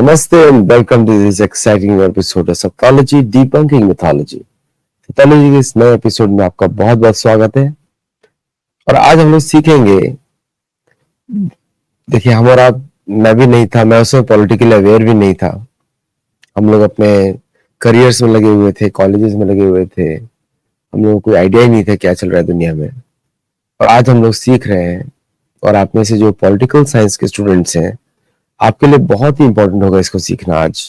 Namaste and welcome to this exciting episode of Psychology Debunking Mythology। Psychology के इस नए episode में आपका बहुत बहुत स्वागत है। और आज हम लोग सीखेंगे, देखिए हम और आप, मैं भी नहीं था, मैं उसमें पॉलिटिकल अवेयर भी नहीं था। हम लोग अपने करियर्स में लगे हुए थे, कॉलेजेस में लगे हुए थे, हम लोगों को कोई आइडिया ही नहीं था क्या चल रहा है दुनिया में। और आज हम लोग सीख रहे हैं, और आप में से जो पॉलिटिकल साइंस के स्टूडेंट्स हैं, आपके लिए बहुत ही इंपॉर्टेंट होगा इसको सीखना आज।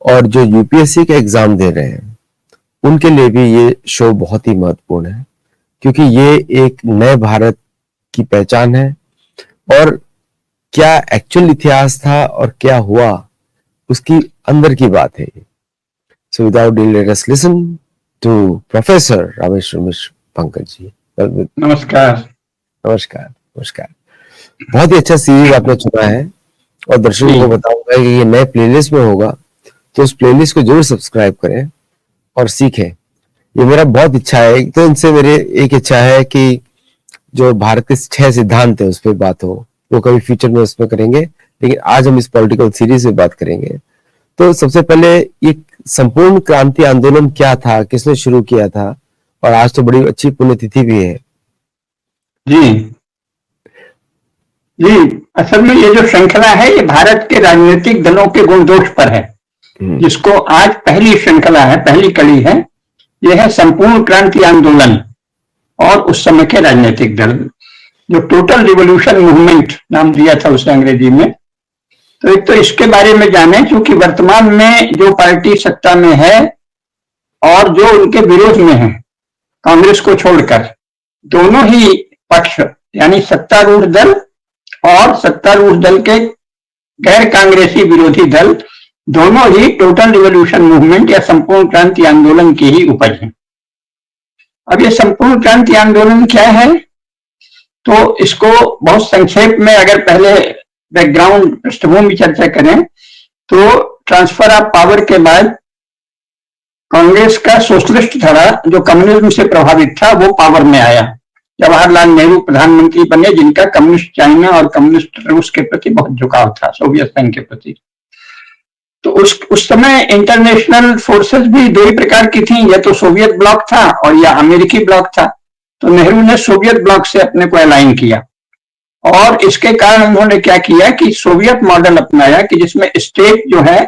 और जो यूपीएससी का एग्जाम दे रहे हैं उनके लिए भी ये शो बहुत ही महत्वपूर्ण है, क्योंकि ये एक नए भारत की पहचान है। और क्या एक्चुअल इतिहास था और क्या हुआ, उसकी अंदर की बात है। So without delay let us listen to Professor Rameshwar Mishra Pankaj ji. नमस्कार। नमस्कार नमस्कार। बहुत ही अच्छा सीरीज आपने चुना है, और दर्शकों को बताऊंगा कि ये नए प्लेलिस्ट में होगा, तो उस प्लेलिस्ट को जरूर सब्सक्राइब करें और सीखें। ये मेरा बहुत इच्छा है। तो इनसे मेरे एक इच्छा है कि जो भारत के 6 सिद्धांत है उस पर बात हो, वो कभी फ्यूचर में उसमें करेंगे, लेकिन आज हम इस पॉलिटिकल सीरीज में बात करेंगे। तो सबसे पहले ये संपूर्ण क्रांति आंदोलन क्या था, किसने शुरू किया था, और आज तो बड़ी अच्छी पुण्यतिथि भी है। जी जी, असल में ये जो श्रृंखला है ये भारत के राजनीतिक दलों के गुण दोष पर है, जिसको आज पहली श्रृंखला है, पहली कड़ी है। यह है संपूर्ण क्रांति आंदोलन और उस समय के राजनीतिक दल, जो टोटल रिवॉल्यूशन मूवमेंट नाम दिया था उसे अंग्रेजी में। तो एक तो इसके बारे में जाने, क्योंकि वर्तमान में जो पार्टी सत्ता में है और जो उनके विरोध में है, कांग्रेस को छोड़कर, दोनों ही पक्ष यानी सत्तारूढ़ दल और सत्तारूढ़ दल के गैर कांग्रेसी विरोधी दल, दोनों ही टोटल रिवॉल्यूशन मूवमेंट या संपूर्ण क्रांति आंदोलन की ही उपज है। अब ये संपूर्ण क्रांति आंदोलन क्या है, तो इसको बहुत संक्षेप में अगर पहले बैकग्राउंड पृष्ठभूमि चर्चा करें, तो ट्रांसफर ऑफ पावर के बाद कांग्रेस का सोशलिस्ट धड़ा जो कम्युनिज्म से प्रभावित था वो पावर में आया। जवाहरलाल नेहरू प्रधानमंत्री बने, जिनका कम्युनिस्ट चाइना और कम्युनिस्ट रूस के प्रति बहुत झुकाव था, सोवियत संघ के प्रति। तो उस समय इंटरनेशनल फोर्सेस भी दो ही प्रकार की थी, या तो सोवियत ब्लॉक था और या अमेरिकी ब्लॉक था। तो नेहरू ने सोवियत ब्लॉक से अपने को अलाइन किया, और इसके कारण उन्होंने क्या किया कि सोवियत मॉडल अपनाया कि जिसमें स्टेट जो है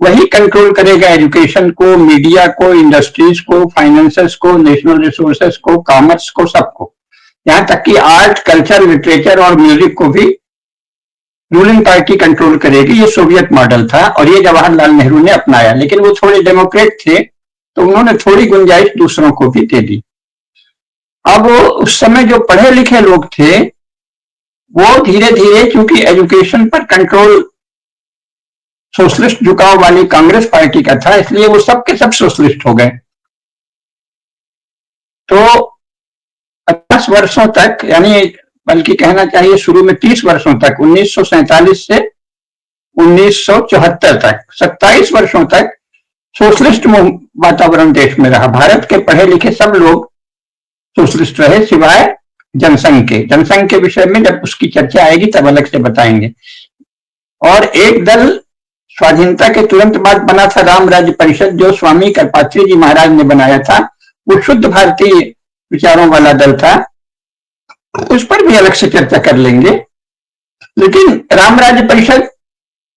वही कंट्रोल करेगा एजुकेशन को, मीडिया को, इंडस्ट्रीज को, फाइनेंसेस को, नेशनल रिसोर्सेस को, कॉमर्स को, सबको, यहां तक कि आर्ट, कल्चर, लिटरेचर और म्यूजिक को भी रूलिंग पार्टी कंट्रोल करेगी। ये सोवियत मॉडल था और ये जवाहरलाल नेहरू ने अपनाया। लेकिन वो थोड़े डेमोक्रेट थे, तो उन्होंने थोड़ी गुंजाइश दूसरों को भी दे दी। अब उस समय जो पढ़े लिखे लोग थे वो धीरे धीरे, क्योंकि एजुकेशन पर कंट्रोल सोशलिस्ट झुकाव वाली कांग्रेस पार्टी का था, इसलिए वो सब के सब सोशलिस्ट हो गए। तो 50 वर्षों तक, यानी बल्कि कहना चाहिए शुरू में 30 वर्षों तक, 1947 से 1974 तक, 27 वर्षों तक सोशलिस्ट वातावरण देश में रहा। भारत के पढ़े लिखे सब लोग सोशलिस्ट रहे, सिवाय जनसंघ के। जनसंघ के विषय में जब उसकी चर्चा आएगी तब अलग से बताएंगे। और एक दल स्वाधीनता के तुरंत बाद बना था, राम राज्य परिषद, जो स्वामी करपात्री जी महाराज ने बनाया था। वो शुद्ध भारतीय विचारों वाला दल था, उस पर भी अलग से चर्चा कर लेंगे। लेकिन राम राज्य परिषद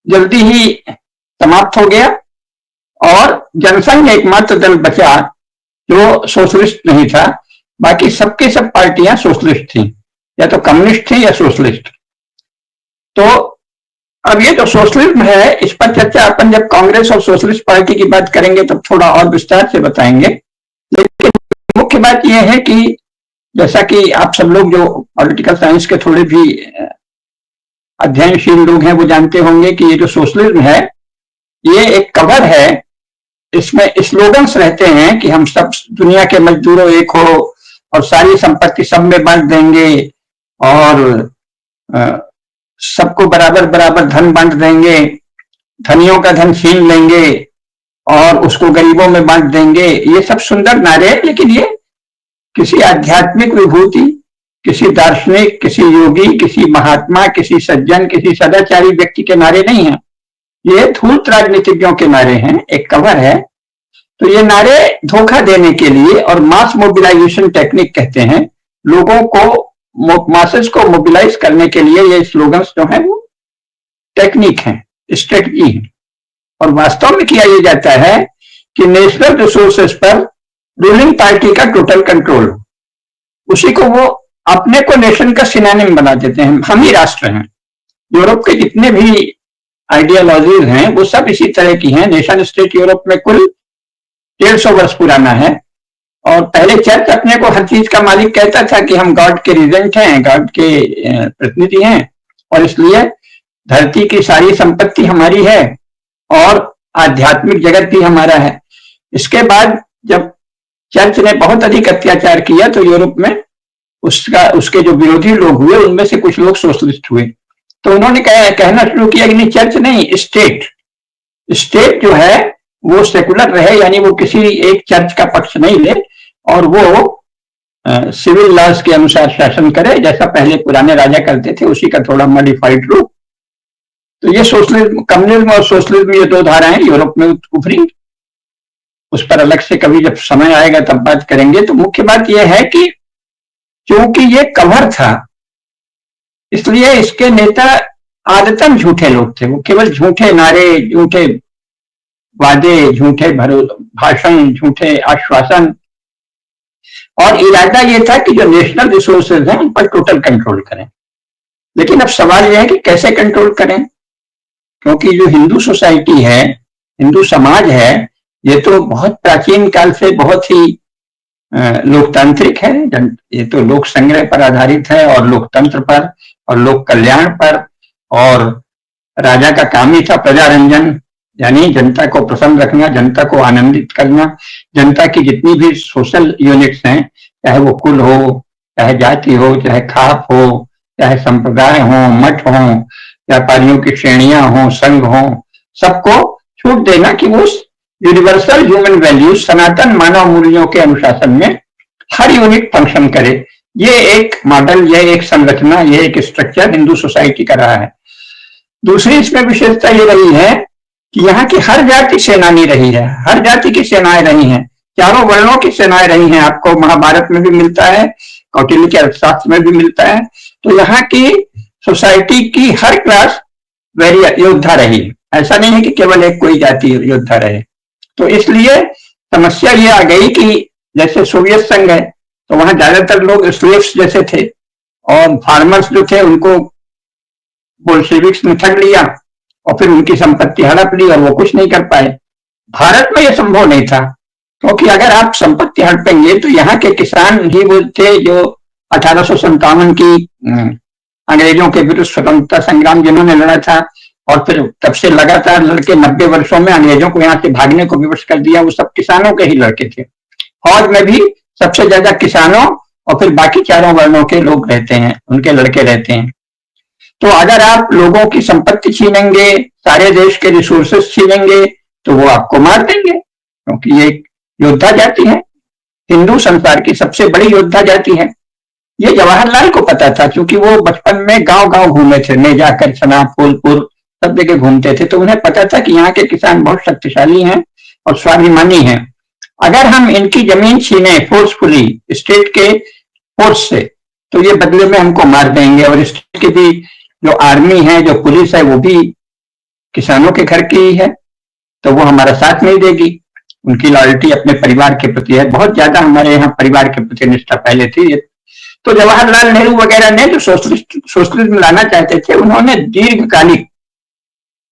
जल्दी ही समाप्त हो गया, और जनसंघ एकमात्र दल बचा जो सोशलिस्ट नहीं था। बाकी सबके सब पार्टियां सोशलिस्ट थी, या तो कम्युनिस्ट थी या सोशलिस्ट। तो अब ये जो सोशलिज्म है, इस पर चर्चा अपन जब कांग्रेस और सोशलिस्ट पार्टी की बात करेंगे तब थोड़ा और विस्तार से बताएंगे। लेकिन मुख्य बात यह है कि जैसा कि आप सब लोग जो पॉलिटिकल साइंस के थोड़े भी अध्ययनशील लोग हैं वो जानते होंगे कि ये जो सोशलिज्म है ये एक कवर है। इसमें स्लोगन्स रहते हैं कि हम सब दुनिया के मजदूरों एक हो, और सारी संपत्ति सब में बांट देंगे, और सबको बराबर बराबर धन बांट देंगे, धनियों का धन छीन लेंगे और उसको गरीबों में बांट देंगे। ये सब सुंदर नारे, लेकिन ये किसी आध्यात्मिक विभूति, किसी दार्शनिक, किसी योगी, किसी महात्मा, किसी सज्जन, किसी सदाचारी व्यक्ति के नारे नहीं हैं। ये धूर्त राजनीतिज्ञों के नारे हैं, एक कवर है। तो ये नारे धोखा देने के लिए और मास मोबिलाइजेशन टेक्निक कहते हैं, लोगों को मासेस को मोबिलाइज करने के लिए ये स्लोगन्स जो है वो टेक्निक है, स्ट्रेटजी है। और वास्तव में किया ये जाता है कि नेशनल रिसोर्सेस पर रूलिंग पार्टी का टोटल कंट्रोल, उसी को वो अपने को नेशन का सिनोनिम बना देते हैं, हम ही राष्ट्र हैं। यूरोप के जितने भी आइडियोलॉजीज हैं वो सब इसी तरह की हैं। नेशन स्टेट यूरोप में कुल 150 वर्ष पुराना है। और पहले चर्च अपने को हर चीज का मालिक कहता था कि हम गॉड के रिजेंट हैं, गॉड के प्रतिनिधि हैं, और इसलिए धरती की सारी संपत्ति हमारी है और आध्यात्मिक जगत भी हमारा है। इसके बाद जब चर्च ने बहुत अधिक अत्याचार किया तो यूरोप में उसके जो विरोधी लोग हुए उनमें से कुछ लोग सोशलिस्ट हुए। तो उन्होंने कहना शुरू किया कि नहीं, चर्च नहीं, स्टेट जो है वो सेकुलर रहे, यानी वो किसी एक चर्च का पक्ष नहीं ले और वो सिविल लॉज के अनुसार शासन करे, जैसा पहले पुराने राजा करते थे, उसी का थोड़ा मॉडिफाइड रूप। तो ये सोशलिज्म, कम्युनिज्म और सोशलिज्म, ये दो धाराएं यूरोप में उभरी। उस पर अलग से कभी जब समय आएगा तब बात करेंगे। तो मुख्य बात यह है कि क्योंकि ये कवर था इसलिए इसके नेता आदतन झूठे लोग थे। वो केवल झूठे नारे, झूठे वादे, झूठे भाषण, झूठे आश्वासन, और इरादा ये था कि जो नेशनल रिसोर्सेज हैं उन पर टोटल कंट्रोल करें। लेकिन अब सवाल यह है कि कैसे कंट्रोल करें, क्योंकि जो हिंदू सोसाइटी है, हिंदू समाज है, ये तो बहुत प्राचीन काल से बहुत ही लोकतांत्रिक है। ये तो लोक संग्रह पर आधारित है और लोकतंत्र पर और लोक कल्याण पर, और राजा का काम ही था प्रजारंजन, यानी जनता को प्रसन्न रखना, जनता को आनंदित करना। जनता की जितनी भी सोशल यूनिट्स हैं, चाहे वो कुल हो, चाहे जाति हो, चाहे खाप हो, चाहे संप्रदाय हो, मठ हो, व्यापारियों की श्रेणियां हो, संघ हो, सबको छूट देना कि वो यूनिवर्सल ह्यूमन वैल्यूज, सनातन मानव मूल्यों के अनुशासन में हर यूनिट फंक्शन करे। ये एक मॉडल, ये एक संरचना, ये एक स्ट्रक्चर हिंदू सोसाइटी का रहा है। दूसरी इसमें विशेषता ये रही है कि यहाँ की हर जाति सेनानी रही है, हर जाति की सेनाएं रही हैं, चारों वर्णों की सेनाएं रही हैं। आपको महाभारत में भी मिलता है, कौटिल्य के अर्थशास्त्र में भी मिलता है। तो यहाँ की सोसाइटी की हर क्लास वेरियर योद्धा रही, ऐसा नहीं है कि केवल एक कोई जाति योद्धा रहे। तो इसलिए समस्या ये आ गई कि जैसे सोवियत संघ है तो वहां ज्यादातर लोग स्लेव्स जैसे थे, और फार्मर्स जो थे उनको बोल्शेविक्स ने ठग लिया और फिर उनकी संपत्ति हड़प ली और वो कुछ नहीं कर पाए। भारत में ये संभव नहीं था, क्योंकि अगर आप संपत्ति हड़पेंगे तो यहाँ के किसान ही वो थे जो 1857 की अंग्रेजों के विरुद्ध स्वतंत्रता संग्राम जिन्होंने लड़ा था, और फिर तब से लगातार लड़के 90 वर्षों में अंग्रेजों को यहाँ से भागने को विवश कर दिया, वो सब किसानों के ही लड़के थे। फौज में भी सबसे ज्यादा किसानों और फिर बाकी चारों वर्णों के लोग रहते हैं, उनके लड़के रहते हैं। तो अगर आप लोगों की संपत्ति छीनेंगे, सारे देश के रिसोर्सेस छीनेंगे, तो वो आपको मार देंगे, क्योंकि ये योद्धा जाति है, हिंदू संसार की सबसे बड़ी योद्धा जाति है। ये जवाहरलाल को पता था, क्योंकि वो बचपन में गांव गांव घूमे थे, ने जाकर छना, फूलपुर सब जगह घूमते थे, तो उन्हें पता था कि यहाँ के किसान बहुत शक्तिशाली हैं और स्वाभिमानी हैं। अगर हम इनकी जमीन छीने फोर्सफुली स्टेट के फोर्स से, तो ये बदले में हमको मार देंगे। और स्टेट की भी जो आर्मी है, जो पुलिस है, वो भी किसानों के घर की ही है, तो वो हमारा साथ नहीं देगी। उनकी लॉयल्टी अपने परिवार के प्रति है, बहुत ज्यादा हमारे यहाँ परिवार के प्रति निष्ठा पहले थी। तो जवाहरलाल नेहरू वगैरह ने जो सोशलिज्म लाना चाहते थे, उन्होंने दीर्घकालिक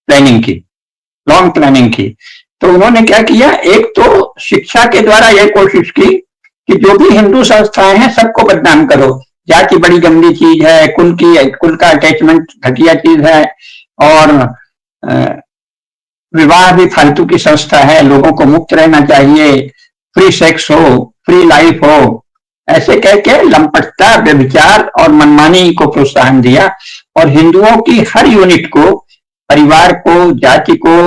प्लानिंग की, लॉन्ग प्लानिंग की। तो उन्होंने क्या किया, एक तो शिक्षा के द्वारा यह कोशिश की कि जो भी हिंदू संस्थाएं हैं सबको बदनाम करो, जाति बड़ी गंदी चीज है, कुल का अटैचमेंट घटिया चीज है, और विवाह भी फालतू की संस्था है, लोगों को मुक्त रहना चाहिए, फ्री सेक्स हो, फ्री लाइफ हो, ऐसे कह के लंपटता, व्यभिचार और मनमानी को प्रोत्साहन दिया। और हिंदुओं की हर यूनिट को, परिवार को, जाति को,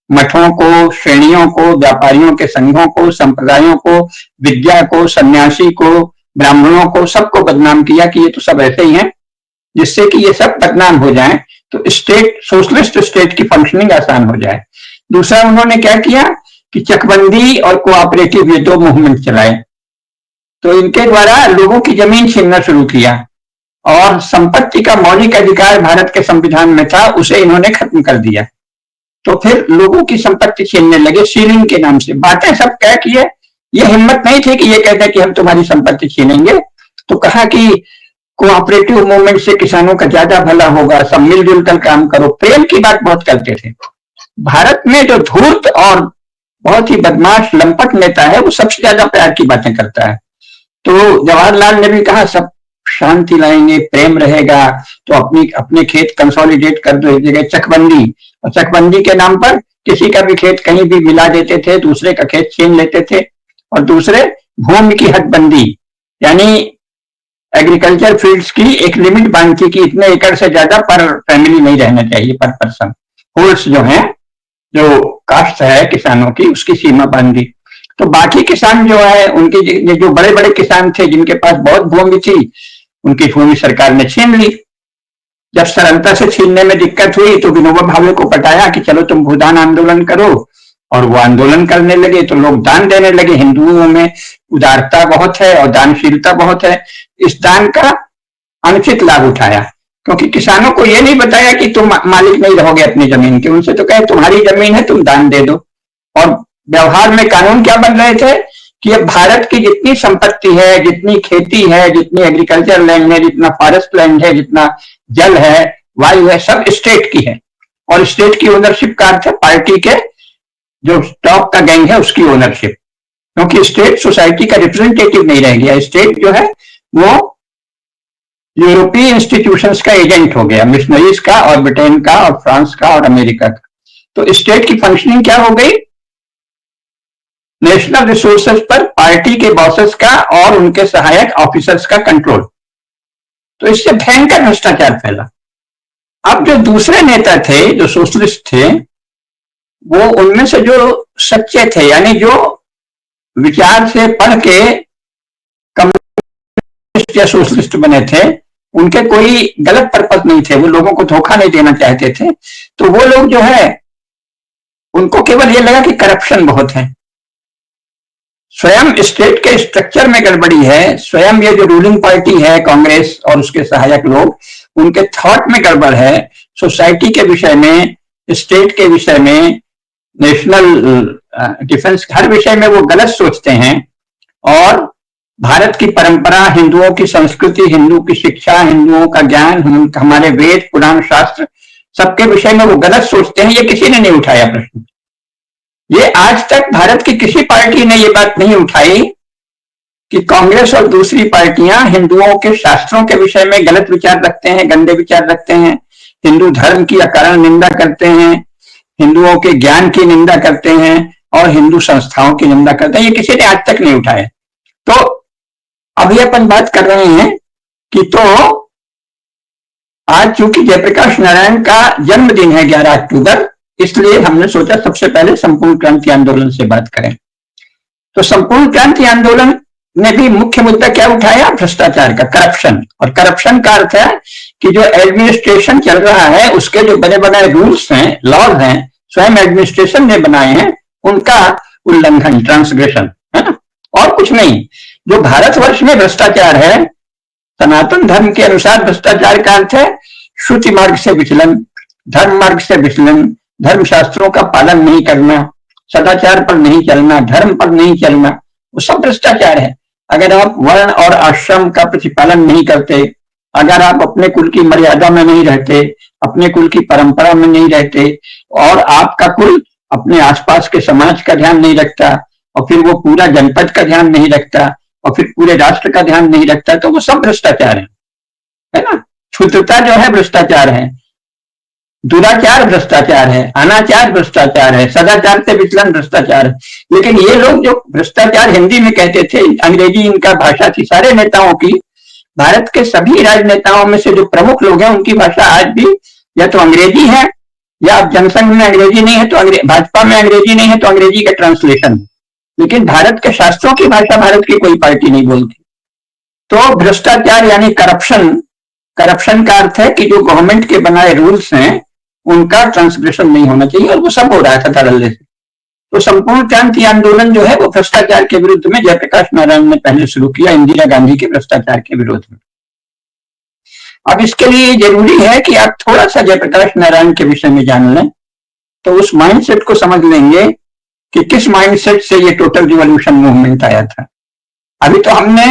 मठों को, श्रेणियों को, व्यापारियों के संघों को, संप्रदायों को, विद्या को, सन्यासी को, ब्राह्मणों को, सबको बदनाम किया कि ये तो सब ऐसे ही हैं, जिससे कि ये सब बदनाम हो जाएं। तो स्टेट, सोशलिस्ट स्टेट की फंक्शनिंग आसान हो जाए। दूसरा उन्होंने क्या किया कि चकबंदी और कोऑपरेटिव, ये दो मूवमेंट चलाए। तो इनके द्वारा लोगों की जमीन छीनना शुरू किया और संपत्ति का मौलिक अधिकार भारत के संविधान में था, उसे इन्होंने खत्म कर दिया। तो फिर लोगों की संपत्ति छीनने लगे सीलिंग के नाम से। बातें सब क्या किए, ये हिम्मत नहीं थी कि ये कहते कि हम तुम्हारी संपत्ति छीनेंगे। तो कहा कि कोऑपरेटिव मूवमेंट से किसानों का ज्यादा भला होगा, सब मिलजुल कर काम करो। प्रेम की बात बहुत करते थे। भारत में जो धूर्त और बहुत ही बदमाश लंपट नेता है, वो सबसे ज्यादा प्यार की बातें करता है। तो जवाहरलाल ने भी कहा सब शांति लाएंगे, प्रेम रहेगा, तो अपने खेत कंसोलिडेट कर दो। एक जगह चकबंदी, और चकबंदी के नाम पर किसी का भी खेत कहीं भी मिला देते थे, दूसरे का खेत छीन लेते थे। और दूसरे भूमि की हदबंदी, यानी एग्रीकल्चर फील्ड्स की एक लिमिट बांधी कि इतने एकड़ से ज्यादा पर फैमिली नहीं रहना चाहिए, पर पर्सन। होल्ड्स जो है, जो कास्ट है किसानों की, उसकी सीमा बांधी। तो बाकी किसान जो है, उनकी जो बड़े बड़े किसान थे जिनके पास बहुत भूमि थी, उनकी भूमि सरकार ने छीन ली। जब सरलता से छीनने में दिक्कत हुई तो विनोबा भावे को पटाया कि चलो तुम भूदान आंदोलन करो, और वो आंदोलन करने लगे तो लोग दान देने लगे। हिंदुओं में उदारता बहुत है और दानशीलता बहुत है। इस दान का अनुचित लाभ उठाया, क्योंकि किसानों को ये नहीं बताया कि तुम मालिक नहीं रहोगे अपनी जमीन के। उनसे तो कहे तुम्हारी जमीन है, तुम दान दे दो। और व्यवहार में कानून क्या बन रहे थे कि अब भारत की जितनी संपत्ति है, जितनी खेती है, जितनी एग्रीकल्चर लैंड है, जितना फॉरेस्ट लैंड है, जितना जल है, वायु है, सब स्टेट की है। और स्टेट की ओनरशिप का अर्थ है पार्टी के जो टॉप का गैंग है उसकी ओनरशिप, क्योंकि स्टेट सोसाइटी का रिप्रेजेंटेटिव नहीं रह गया। स्टेट जो है वो यूरोपीय इंस्टीट्यूशंस का एजेंट हो गया, मिशनरीज का और ब्रिटेन का और फ्रांस का और अमेरिका का। तो स्टेट की फंक्शनिंग क्या हो गई, नेशनल रिसोर्सेज पर पार्टी के बॉसेस का और उनके सहायक ऑफिसर्स का कंट्रोल। तो इससे भयंकर भ्रष्टाचार फैला। अब जो दूसरे नेता थे, जो सोशलिस्ट थे, वो उनमें से जो सच्चे थे, यानी जो विचार से पढ़ के कम्युनिस्ट या सोशलिस्ट बने थे, उनके कोई गलत पर्पस नहीं थे, वो लोगों को धोखा नहीं देना चाहते थे। तो वो लोग जो है, उनको केवल ये लगा कि करप्शन बहुत है, स्वयं स्टेट के स्ट्रक्चर में गड़बड़ी है, स्वयं ये जो रूलिंग पार्टी है कांग्रेस और उसके सहायक लोग, उनके थॉट में गड़बड़ है। सोसाइटी के विषय में, स्टेट के विषय में, नेशनल डिफेंस, हर विषय में वो गलत सोचते हैं। और भारत की परंपरा, हिंदुओं की संस्कृति, हिंदू की शिक्षा, हिंदुओं का ज्ञान, हमारे वेद पुराण शास्त्र, सबके विषय में वो गलत सोचते हैं। ये किसी ने नहीं उठाया प्रश्न। ये आज तक भारत की किसी पार्टी ने ये बात नहीं उठाई कि कांग्रेस और दूसरी पार्टियां हिंदुओं के शास्त्रों के विषय में गलत विचार रखते हैं, गंदे विचार रखते हैं, हिंदू धर्म की अकारण निंदा करते हैं, हिंदुओं के ज्ञान की निंदा करते हैं और हिंदू संस्थाओं की निंदा करते हैं। ये किसी ने आज तक नहीं उठाया। तो अभी अपन बात कर रहे हैं कि तो आज चूंकि जयप्रकाश नारायण का जन्मदिन है 11 अक्टूबर, इसलिए हमने सोचा सबसे पहले संपूर्ण क्रांति आंदोलन से बात करें। तो संपूर्ण क्रांति आंदोलन ने भी मुख्य मुद्दा क्या उठाया, भ्रष्टाचार का, करप्शन। और करप्शन का अर्थ है कि जो एडमिनिस्ट्रेशन चल रहा है उसके जो बने बनाए रूल्स हैं, लॉज हैं, स्वयं एडमिनिस्ट्रेशन ने बनाए हैं, उनका उल्लंघन, ट्रांसग्रेशन, है ना, और कुछ नहीं। जो भारतवर्ष में भ्रष्टाचार है, सनातन धर्म के अनुसार भ्रष्टाचार का अर्थ है श्रुति मार्ग से विचलन, धर्म मार्ग से विचलन, धर्म शास्त्रों का पालन नहीं करना, सदाचार पर नहीं चलना, धर्म पर नहीं चलना, वो सब भ्रष्टाचार है। अगर आप वर्ण और आश्रम का प्रतिपालन नहीं करते, अगर आप अपने कुल की मर्यादा में नहीं रहते, अपने कुल की परंपरा में नहीं रहते, और आपका कुल अपने आसपास के समाज का ध्यान नहीं रखता, और फिर वो पूरा जनपद का ध्यान नहीं रखता, और फिर पूरे राष्ट्र का ध्यान नहीं रखता, तो वो सब भ्रष्टाचार है ना। क्षुद्रता जो है भ्रष्टाचार है, दुराचार भ्रष्टाचार है, अनाचार भ्रष्टाचार है, सदाचार से विचलन भ्रष्टाचार है। लेकिन ये लोग जो भ्रष्टाचार हिंदी में कहते थे, अंग्रेजी इनका भाषा थी सारे नेताओं की। भारत के सभी राजनेताओं में से जो प्रमुख लोग हैं उनकी भाषा आज भी या तो अंग्रेजी है, या जनसंघ में अंग्रेजी नहीं है तो भाजपा में अंग्रेजी नहीं है तो अंग्रेजी का ट्रांसलेशन। लेकिन भारत के शास्त्रों की भाषा भारत की कोई पार्टी नहीं बोलती। तो भ्रष्टाचार यानी करप्शन करप्शन का अर्थ है कि जो गवर्नमेंट के बनाए रूल्स हैं उनका ट्रांसग्रेशन नहीं होना चाहिए, और वो सब हो रहा था धड़ल्ले से। तो संपूर्ण क्रांति आंदोलन जो है वो भ्रष्टाचार के विरुद्ध में जयप्रकाश नारायण ने पहले शुरू किया, इंदिरा गांधी के भ्रष्टाचार के विरोध में। अब इसके लिए जरूरी है कि आप थोड़ा सा जयप्रकाश नारायण के विषय में जान लें, तो उस माइंडसेट को समझ लेंगे कि किस माइंडसेट से ये टोटल रिवॉल्यूशन मूवमेंट आया था। अभी तो हमने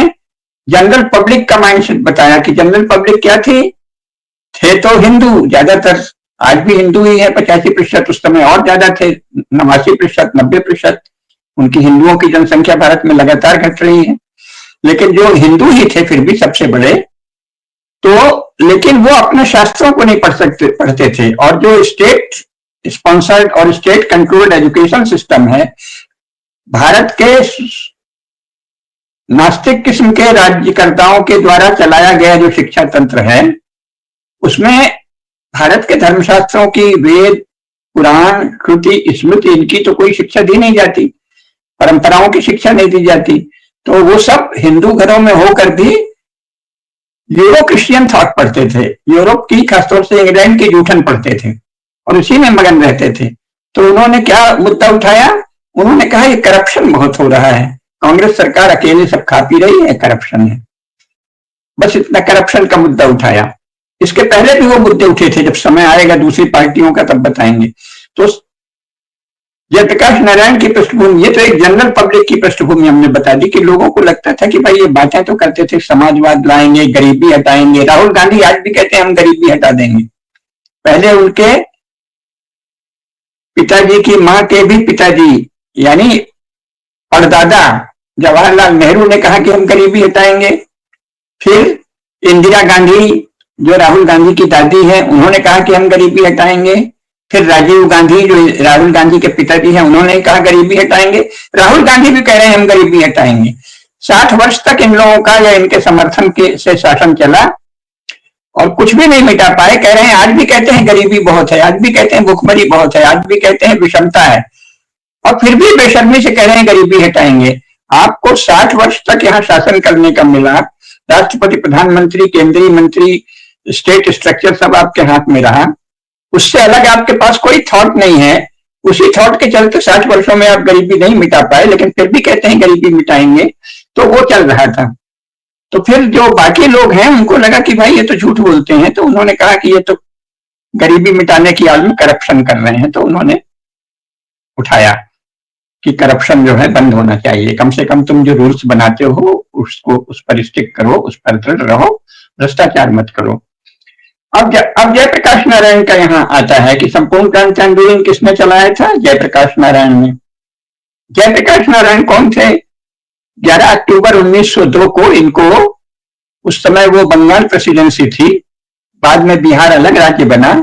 जनरल पब्लिक का माइंडसेट बताया कि जनरल पब्लिक क्या थे तो हिंदू ज्यादातर, आज भी हिंदू ही है 85%, उस समय और ज्यादा थे 89%, 90%। उनकी हिंदुओं की जनसंख्या भारत में लगातार घट रही है, लेकिन जो हिंदू ही थे फिर भी सबसे बड़े, तो लेकिन वो अपने शास्त्रों को नहीं पढ़ते थे। और जो स्टेट स्पॉन्सर्ड और स्टेट कंट्रोल्ड एजुकेशन सिस्टम है, भारत के नास्तिक किस्म के राज्यकर्ताओं के द्वारा चलाया गया जो शिक्षा तंत्र है, उसमें भारत के धर्मशास्त्रों की, वेद, पुराण, श्रुति, स्मृति, इनकी तो कोई शिक्षा दी नहीं जाती, परंपराओं की शिक्षा नहीं दी जाती। तो वो सब हिंदू घरों में होकर भी यूरो क्रिश्चियन थॉट पढ़ते थे, यूरोप की, खासतौर से इंग्लैंड की जूठन पढ़ते थे और उसी में मगन रहते थे। तो उन्होंने क्या मुद्दा उठाया? उन्होंने कहा ये करप्शन बहुत हो रहा है, कांग्रेस सरकार अकेले सब खा पी रही है, करप्शन है। बस इतना करप्शन का मुद्दा उठाया। इसके पहले भी वो मुद्दे उठे थे, जब समय आएगा दूसरी पार्टियों का तब बताएंगे। तो जयप्रकाश नारायण की पृष्ठभूमि, ये तो एक जनरल पब्लिक की पृष्ठभूमि हमने बता दी कि लोगों को लगता था कि भाई ये बातें तो करते थे, समाजवाद लाएंगे, गरीबी हटाएंगे। राहुल गांधी आज भी कहते हैं हम गरीबी हटा देंगे। पहले उनके पिताजी की मां के भी पिताजी यानी परदादा जवाहरलाल नेहरू ने कहा कि हम गरीबी हटाएंगे। फिर इंदिरा गांधी जो राहुल गांधी की दादी है, उन्होंने कहा कि हम गरीबी हटाएंगे। फिर राजीव गांधी जो राहुल गांधी के पिताजी हैं, उन्होंने कहा गरीबी हटाएंगे। राहुल गांधी भी कह रहे हैं हम गरीबी हटाएंगे। 60 वर्ष तक इन लोगों का या इनके समर्थन के से शासन चला और कुछ भी नहीं मिटा पाए। कह रहे हैं, आज भी कहते हैं गरीबी बहुत है, आज भी कहते हैं भुखमरी बहुत है, आज भी कहते हैं विषमता है, और फिर भी बेशर्मी से कह रहे हैं गरीबी हटाएंगे। आपको 60 वर्ष तक यहाँ शासन करने का मिला, राष्ट्रपति, प्रधानमंत्री, केंद्रीय मंत्री, स्टेट स्ट्रक्चर सब आपके हाथ में रहा, उससे अलग आपके पास कोई थॉट नहीं है। उसी थॉट के चलते 60 वर्षों में आप गरीबी नहीं मिटा पाए, लेकिन फिर भी कहते हैं गरीबी मिटाएंगे। तो वो चल रहा था। तो फिर जो बाकी लोग हैं उनको लगा कि भाई ये तो झूठ बोलते हैं, तो उन्होंने कहा कि ये तो गरीबी मिटाने की आड़ में करप्शन कर रहे हैं। तो उन्होंने उठाया कि करप्शन जो है बंद होना चाहिए, कम से कम तुम जो रूल्स बनाते हो उसको, उस पर स्टिक करो, उस पर दृढ़ रहो, भ्रष्टाचार मत करो। अब जयप्रकाश नारायण का यहाँ आता है कि संपूर्ण क्रांति आंदोलन किसने चलाया था? जयप्रकाश नारायण ने। जयप्रकाश नारायण कौन थे? 11 अक्टूबर 1902 को इनको, उस समय वो बंगाल प्रेसिडेंसी थी, बाद में बिहार अलग राज्य बना,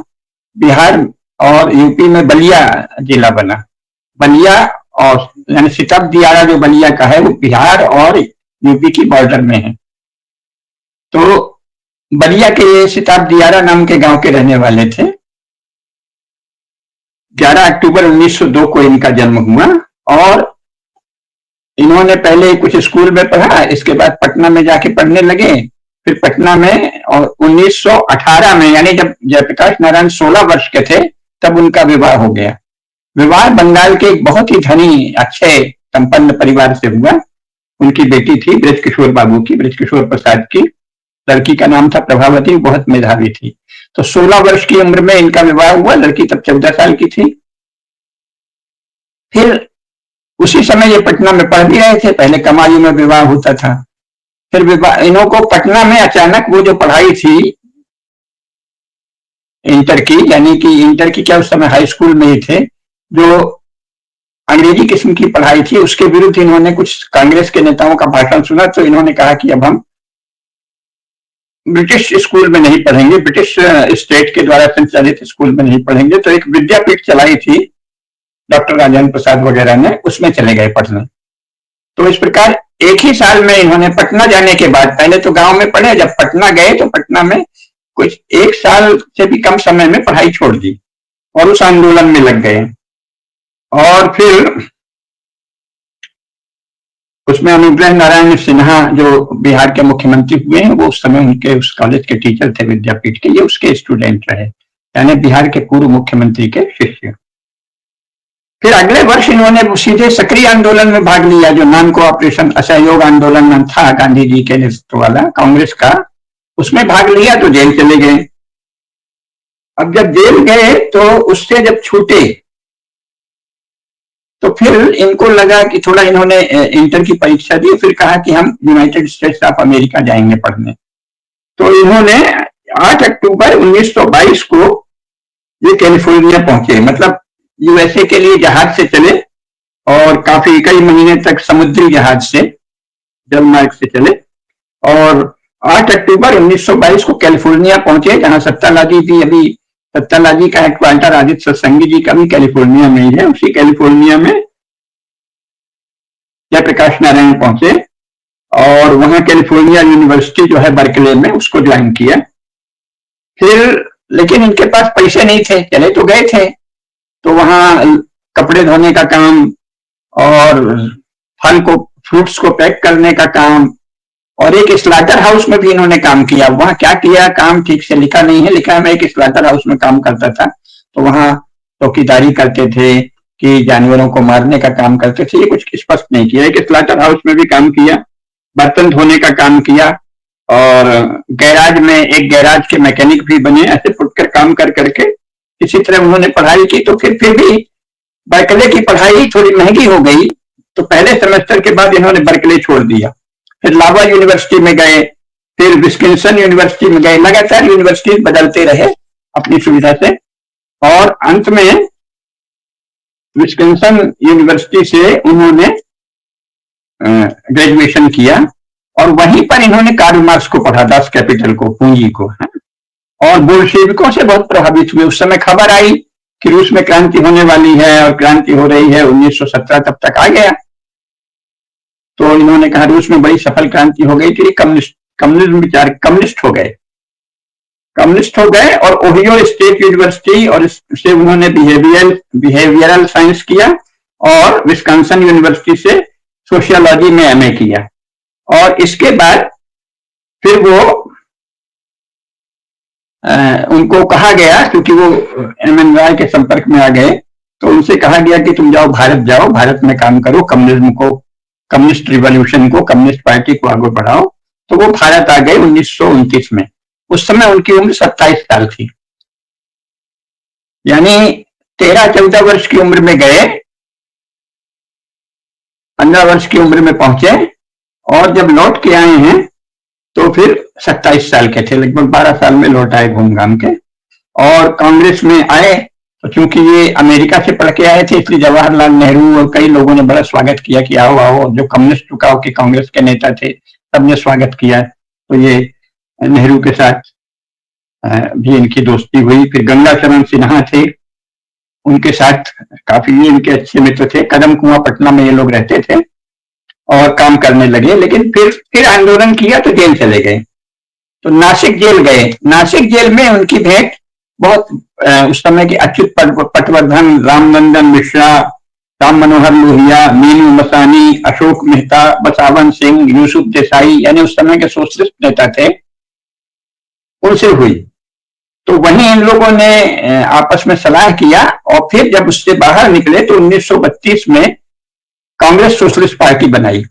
बिहार और यूपी में बलिया जिला बना। बलिया और यानी सितब दियारा जो बलिया का है वो बिहार और यूपी की बॉर्डर में है। तो बलिया के ये सिताब दियारा नाम के गांव के रहने वाले थे। 11 अक्टूबर 1902 को इनका जन्म हुआ और इन्होंने पहले कुछ स्कूल में पढ़ा, इसके बाद पटना में जाके पढ़ने लगे। फिर पटना में, और 1918 में यानी जब जयप्रकाश नारायण 16 वर्ष के थे तब उनका विवाह हो गया। विवाह बंगाल के एक बहुत ही धनी, अच्छे, संपन्न परिवार से हुआ। उनकी बेटी थी ब्रजकिशोर बाबू की, ब्रजकिशोर प्रसाद की। लड़की का नाम था प्रभावती, बहुत मेधावी थी। तो 16 वर्ष की उम्र में इनका विवाह हुआ, लड़की तब 14 साल की थी। फिर उसी समय ये पटना में पढ़ भी रहे थे, पहले कम आयु में विवाह होता था। फिर विवाह, इन्हों को पटना में अचानक वो जो पढ़ाई थी इंटर की, यानी कि इंटर की क्या, उस समय हाई स्कूल में ही थे, जो अंग्रेजी किस्म की पढ़ाई थी, उसके विरुद्ध इन्होंने कुछ कांग्रेस के नेताओं का भाषण सुना। तो इन्होंने कहा कि अब हम ब्रिटिश स्कूल में नहीं पढ़ेंगे, ब्रिटिश स्टेट के द्वारा संचालित स्कूल में नहीं पढ़ेंगे। तो एक विद्यापीठ चलाई थी डॉक्टर राजेंद्र प्रसाद वगैरह ने, उसमें चले गए पढ़ने। तो इस प्रकार एक ही साल में इन्होंने पटना जाने के बाद, पहले तो गांव में पढ़े, जब पटना गए तो पटना में कुछ 1 साल से भी कम समय में पढ़ाई छोड़ दी और उस आंदोलन में लग गए। और फिर उसमें अनुग्रह नारायण सिन्हा जो बिहार के मुख्यमंत्री हुए हैं, वो उस समय उनके उस कॉलेज के टीचर थे विद्यापीठ के, ये उसके स्टूडेंट रहे, यानी बिहार के पूर्व मुख्यमंत्री के शिष्य। फिर अगले वर्ष इन्होंने सीधे सक्रिय आंदोलन में भाग लिया, जो नाम को ऑपरेशन असहयोग आंदोलन था, गांधी जी के नेतृत्व वाला कांग्रेस का, उसमें भाग लिया तो जेल चले गए। अब जब जेल गए तो उससे जब छूटे तो फिर इनको लगा कि थोड़ा, इन्होंने इंटर की परीक्षा दी, फिर कहा कि हम यूनाइटेड स्टेट्स ऑफ अमेरिका जाएंगे पढ़ने। तो इन्होंने 8 अक्टूबर 1922 को ये कैलिफोर्निया पहुंचे, मतलब यूएसए के लिए जहाज से चले और काफी कई महीने तक समुद्री जहाज से, जलमार्ग से चले, और 8 अक्टूबर 1922 को कैलिफोर्निया पहुंचे, जहां सत्तालाजी भी, अभी सत्तालाजी का हेडक्वार्टर आदित्य सत्संगी जी का भी कैलिफोर्निया में ही है। उसी कैलिफोर्निया में जयप्रकाश नारायण पहुंचे और वहां कैलिफोर्निया यूनिवर्सिटी जो है बर्कले में, उसको ज्वाइन किया। फिर लेकिन इनके पास पैसे नहीं थे, चले तो गए थे, तो वहां कपड़े धोने का काम और फल को, फ्रूट्स को पैक करने का काम, और एक स्लाटर हाउस में भी इन्होंने काम किया। वहां क्या किया काम ठीक से लिखा नहीं है, लिखा है मैं एक स्लाटर हाउस में काम करता था, तो वहां चौकीदारी करते थे कि जानवरों को मारने का काम करते थे, ये कुछ स्पष्ट नहीं किया। एक स्लाटर हाउस में भी काम किया, बर्तन धोने का काम किया, और गैराज में एक गैराज के मैकेनिक भी बने। ऐसे फुटकर काम कर करके किसी तरह उन्होंने पढ़ाई की। तो फिर भी बर्कले की पढ़ाई थोड़ी महंगी हो गई, तो पहले सेमेस्टर के बाद इन्होंने बर्कले छोड़ दिया। फिर लावा यूनिवर्सिटी में गए, फिर विस्कॉन्सिन यूनिवर्सिटी में गए, लगातार यूनिवर्सिटी बदलते रहे अपनी सुविधा से, और अंत में विस्कॉन्सिन यूनिवर्सिटी से उन्होंने ग्रेजुएशन किया, और वहीं पर इन्होंने कार्ल मार्क्स को पढ़ा, दास कैपिटल को, पूंजी को, और बोल्शेविकों से बहुत प्रभावित हुए। उस समय खबर आई कि रूस में क्रांति होने वाली है और क्रांति हो रही है, 1917 तब तक आ गया। तो इन्होंने कहा रूस में बड़ी सफल क्रांति हो गई, कि कम्युनिस्ट हो गए, और ओहियो स्टेट यूनिवर्सिटी, और इससे उन्होंने बिहेवियरल साइंस किया, और विस्कॉन्सिन यूनिवर्सिटी से सोशियोलॉजी में एमए किया। और इसके बाद फिर वो उनको कहा गया, क्योंकि वो एम.एन. रॉय के संपर्क में आ गए, तो उनसे कहा गया कि तुम जाओ, भारत में काम करो, कम्युनिज्म को, कम्युनिस्ट रिवॉल्यूशन को, कम्युनिस्ट पार्टी को आगे बढ़ाओ। तो वो भारत आ गए 1929 में। उस समय उनकी उम्र 27 साल थी, यानी 13-14 वर्ष की उम्र में गए, 15 वर्ष की उम्र में पहुंचे, और जब लौट के आए हैं तो फिर 27 साल के थे, लगभग 12 साल में लौट आए घूम घाम के। और कांग्रेस में आए, तो चूंकि ये अमेरिका से पढ़ के आए थे, इसलिए जवाहरलाल नेहरू और कई लोगों ने बड़ा स्वागत किया कि आओ आओ। जो कम्युनिस्ट चुकाव के कांग्रेस के नेता थे, सबने स्वागत किया। तो ये नेहरू के साथ भी इनकी दोस्ती हुई। फिर गंगाचरण सिन्हा थे, उनके साथ काफी इनके अच्छे मित्र थे। कदम कुआं पटना में ये लोग रहते थे और काम करने लगे, लेकिन फिर आंदोलन किया तो जेल चले गए। तो नासिक जेल गए। नासिक जेल में उनकी भेंट बहुत, उस समय के अच्युत पटवर्धन, रामनंदन मिश्रा, राम मनोहर लोहिया, मीनू मसानी, अशोक मेहता, बसावन सिंह, यूसुफ देसाई, यानी उस समय के सोशलिस्ट नेता थे, उनसे हुई। तो वहीं इन लोगों ने आपस में सलाह किया, और फिर जब उससे बाहर निकले तो 1932 में कांग्रेस सोशलिस्ट पार्टी बनाई।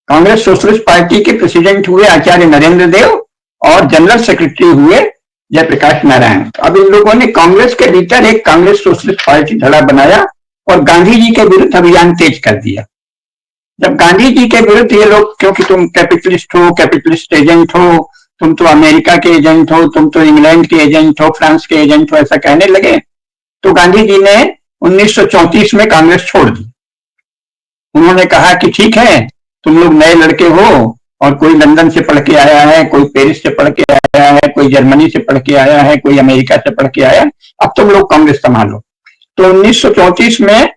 कांग्रेस सोशलिस्ट पार्टी के प्रेसिडेंट हुए आचार्य नरेंद्र देव, और जनरल सेक्रेटरी हुए जयप्रकाश नारायण। अब इन लोगों ने कांग्रेस के भीतर एक कांग्रेस सोशलिस्ट पार्टी धड़ा बनाया, और गांधी जी के विरुद्ध अभियान तेज कर दिया। जब गांधी जी के विरुद्ध ये लोग, क्योंकि तुम कैपिटलिस्ट हो, कैपिटलिस्ट एजेंट हो, तुम तो अमेरिका के एजेंट हो, तुम तो इंग्लैंड के एजेंट हो, फ्रांस के एजेंट हो, ऐसा कहने लगे, तो गांधी जी ने 1934 में कांग्रेस छोड़ दी। उन्होंने कहा कि ठीक है, तुम लोग नए लड़के हो, और कोई लंदन से पढ़ के आया है, कोई पेरिस से पढ़ के आया है, कोई जर्मनी से पढ़ के आया है, कोई अमेरिका से पढ़ के आया है, अब तुम लोग कांग्रेस संभालो। तो 1934 में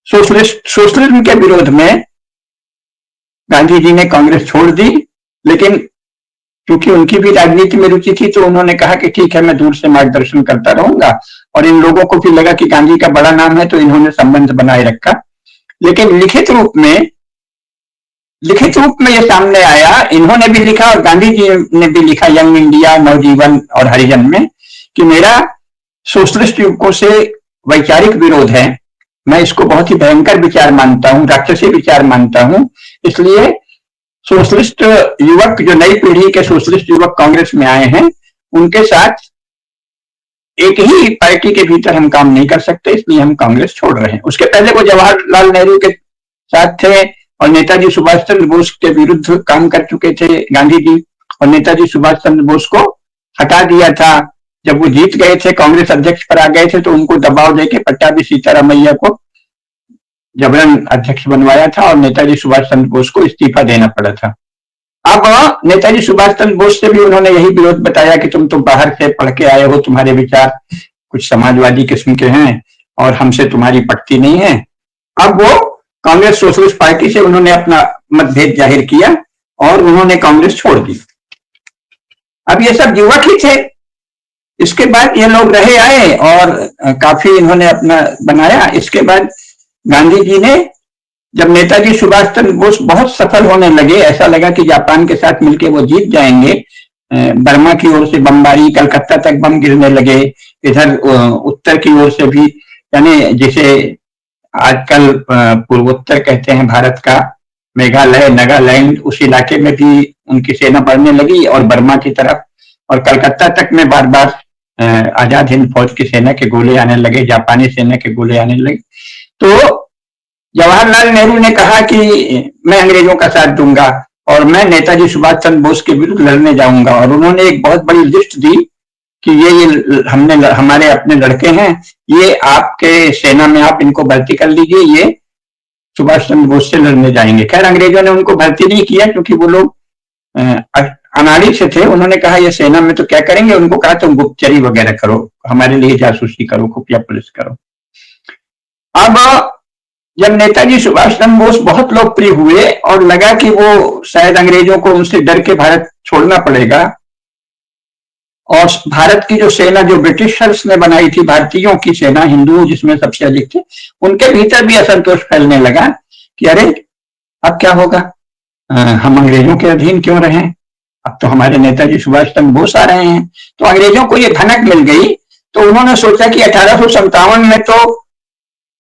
सोशलिज्म के विरोध में गांधी जी ने कांग्रेस छोड़ दी, लेकिन क्योंकि उनकी भी राजनीति में रुचि थी, तो उन्होंने कहा कि ठीक है, मैं दूर से मार्गदर्शन करता रहूंगा। और इन लोगों को भी लगा कि गांधी का बड़ा नाम है, तो इन्होंने संबंध बनाए रखा। लेकिन लिखित रूप में लिखित रूप में ये सामने आया, इन्होंने भी लिखा और गांधी जी ने भी लिखा यंग इंडिया, नवजीवन और हरिजन में, कि मेरा सोशलिस्ट युवकों से वैचारिक विरोध है। मैं इसको बहुत ही भयंकर विचार मानता हूं, राक्षसी विचार मानता हूं। इसलिए सोशलिस्ट युवक, जो नई पीढ़ी के सोशलिस्ट युवक कांग्रेस में आए हैं, उनके साथ एक ही पार्टी के भीतर हम काम नहीं कर सकते, इसलिए हम कांग्रेस छोड़ रहे हैं। उसके पहले वो जवाहरलाल नेहरू के साथ थे और नेताजी सुभाष चंद्र बोस के विरुद्ध काम कर चुके थे गांधी जी, और नेताजी सुभाष चंद्र बोस को हटा दिया था। जब वो जीत गए थे, कांग्रेस अध्यक्ष पर आ गए थे, तो उनको दबाव देके पट्टाभी सीतारामैया को जबरन अध्यक्ष बनवाया था और नेताजी सुभाष चंद्र बोस को इस्तीफा देना पड़ा था। अब नेताजी सुभाष चंद्र बोस से भी उन्होंने यही विरोध बताया कि तुम तो बाहर से पढ़ के आए हो, तुम्हारे विचार कुछ समाजवादी किस्म के हैं और हमसे तुम्हारी पटती नहीं है। अब वो कांग्रेस सोशलिस्ट पार्टी से उन्होंने अपना मतभेद जाहिर किया और उन्होंने कांग्रेस छोड़ दी। अब ये सब युवक ही थे। इसके बाद ये लोग रहे आए और काफी इन्होंने अपना बनाया। इसके बाद गांधी जी ने, जब नेताजी सुभाष चंद्र बोस बहुत सफल होने लगे, ऐसा लगा कि जापान के साथ मिलकर वो जीत जाएंगे, बर्मा की ओर से बमबारी, कलकत्ता तक बम गिरने लगे, इधर उत्तर की ओर से भी, यानी जिसे आजकल पूर्वोत्तर कहते हैं भारत का, मेघालय, नागालैंड, उस इलाके में भी उनकी सेना बढ़ने लगी और बर्मा की तरफ, और कलकत्ता तक में बार बार आजाद हिंद फौज की सेना के गोले आने लगे, जापानी सेना के गोले आने लगे। तो जवाहरलाल नेहरू ने कहा कि मैं अंग्रेजों का साथ दूंगा और मैं नेताजी सुभाष चंद्र बोस के विरुद्ध लड़ने जाऊंगा, और उन्होंने एक बहुत बड़ी लिस्ट दी कि ये हमारे अपने लड़के हैं, ये आपके सेना में आप इनको भर्ती कर लीजिए, ये सुभाष चंद्र बोस से लड़ने जाएंगे। खैर अंग्रेजों ने उनको भर्ती नहीं किया क्योंकि वो लोग अनाड़ी से थे। उन्होंने कहा ये सेना में तो क्या करेंगे, उनको कहा तुम गुप्तचरी वगैरह करो, हमारे लिए जासूसी करो, खुफिया पुलिस करो। अब जब नेताजी सुभाष चंद्र बोस बहुत लोकप्रिय हुए और लगा कि वो शायद अंग्रेजों को उनसे डर के भारत छोड़ना पड़ेगा, और भारत की जो सेना जो ब्रिटिशर्स ने बनाई थी, भारतीयों की सेना, हिंदू जिसमें सबसे अधिक थे, उनके भीतर भी असंतोष फैलने लगा कि अरे अब क्या होगा, हम अंग्रेजों के अधीन क्यों रहें, अब तो हमारे नेताजी सुभाष चंद्र बोस आ रहे हैं। तो अंग्रेजों को ये भनक मिल गई, तो उन्होंने सोचा कि 1857 में तो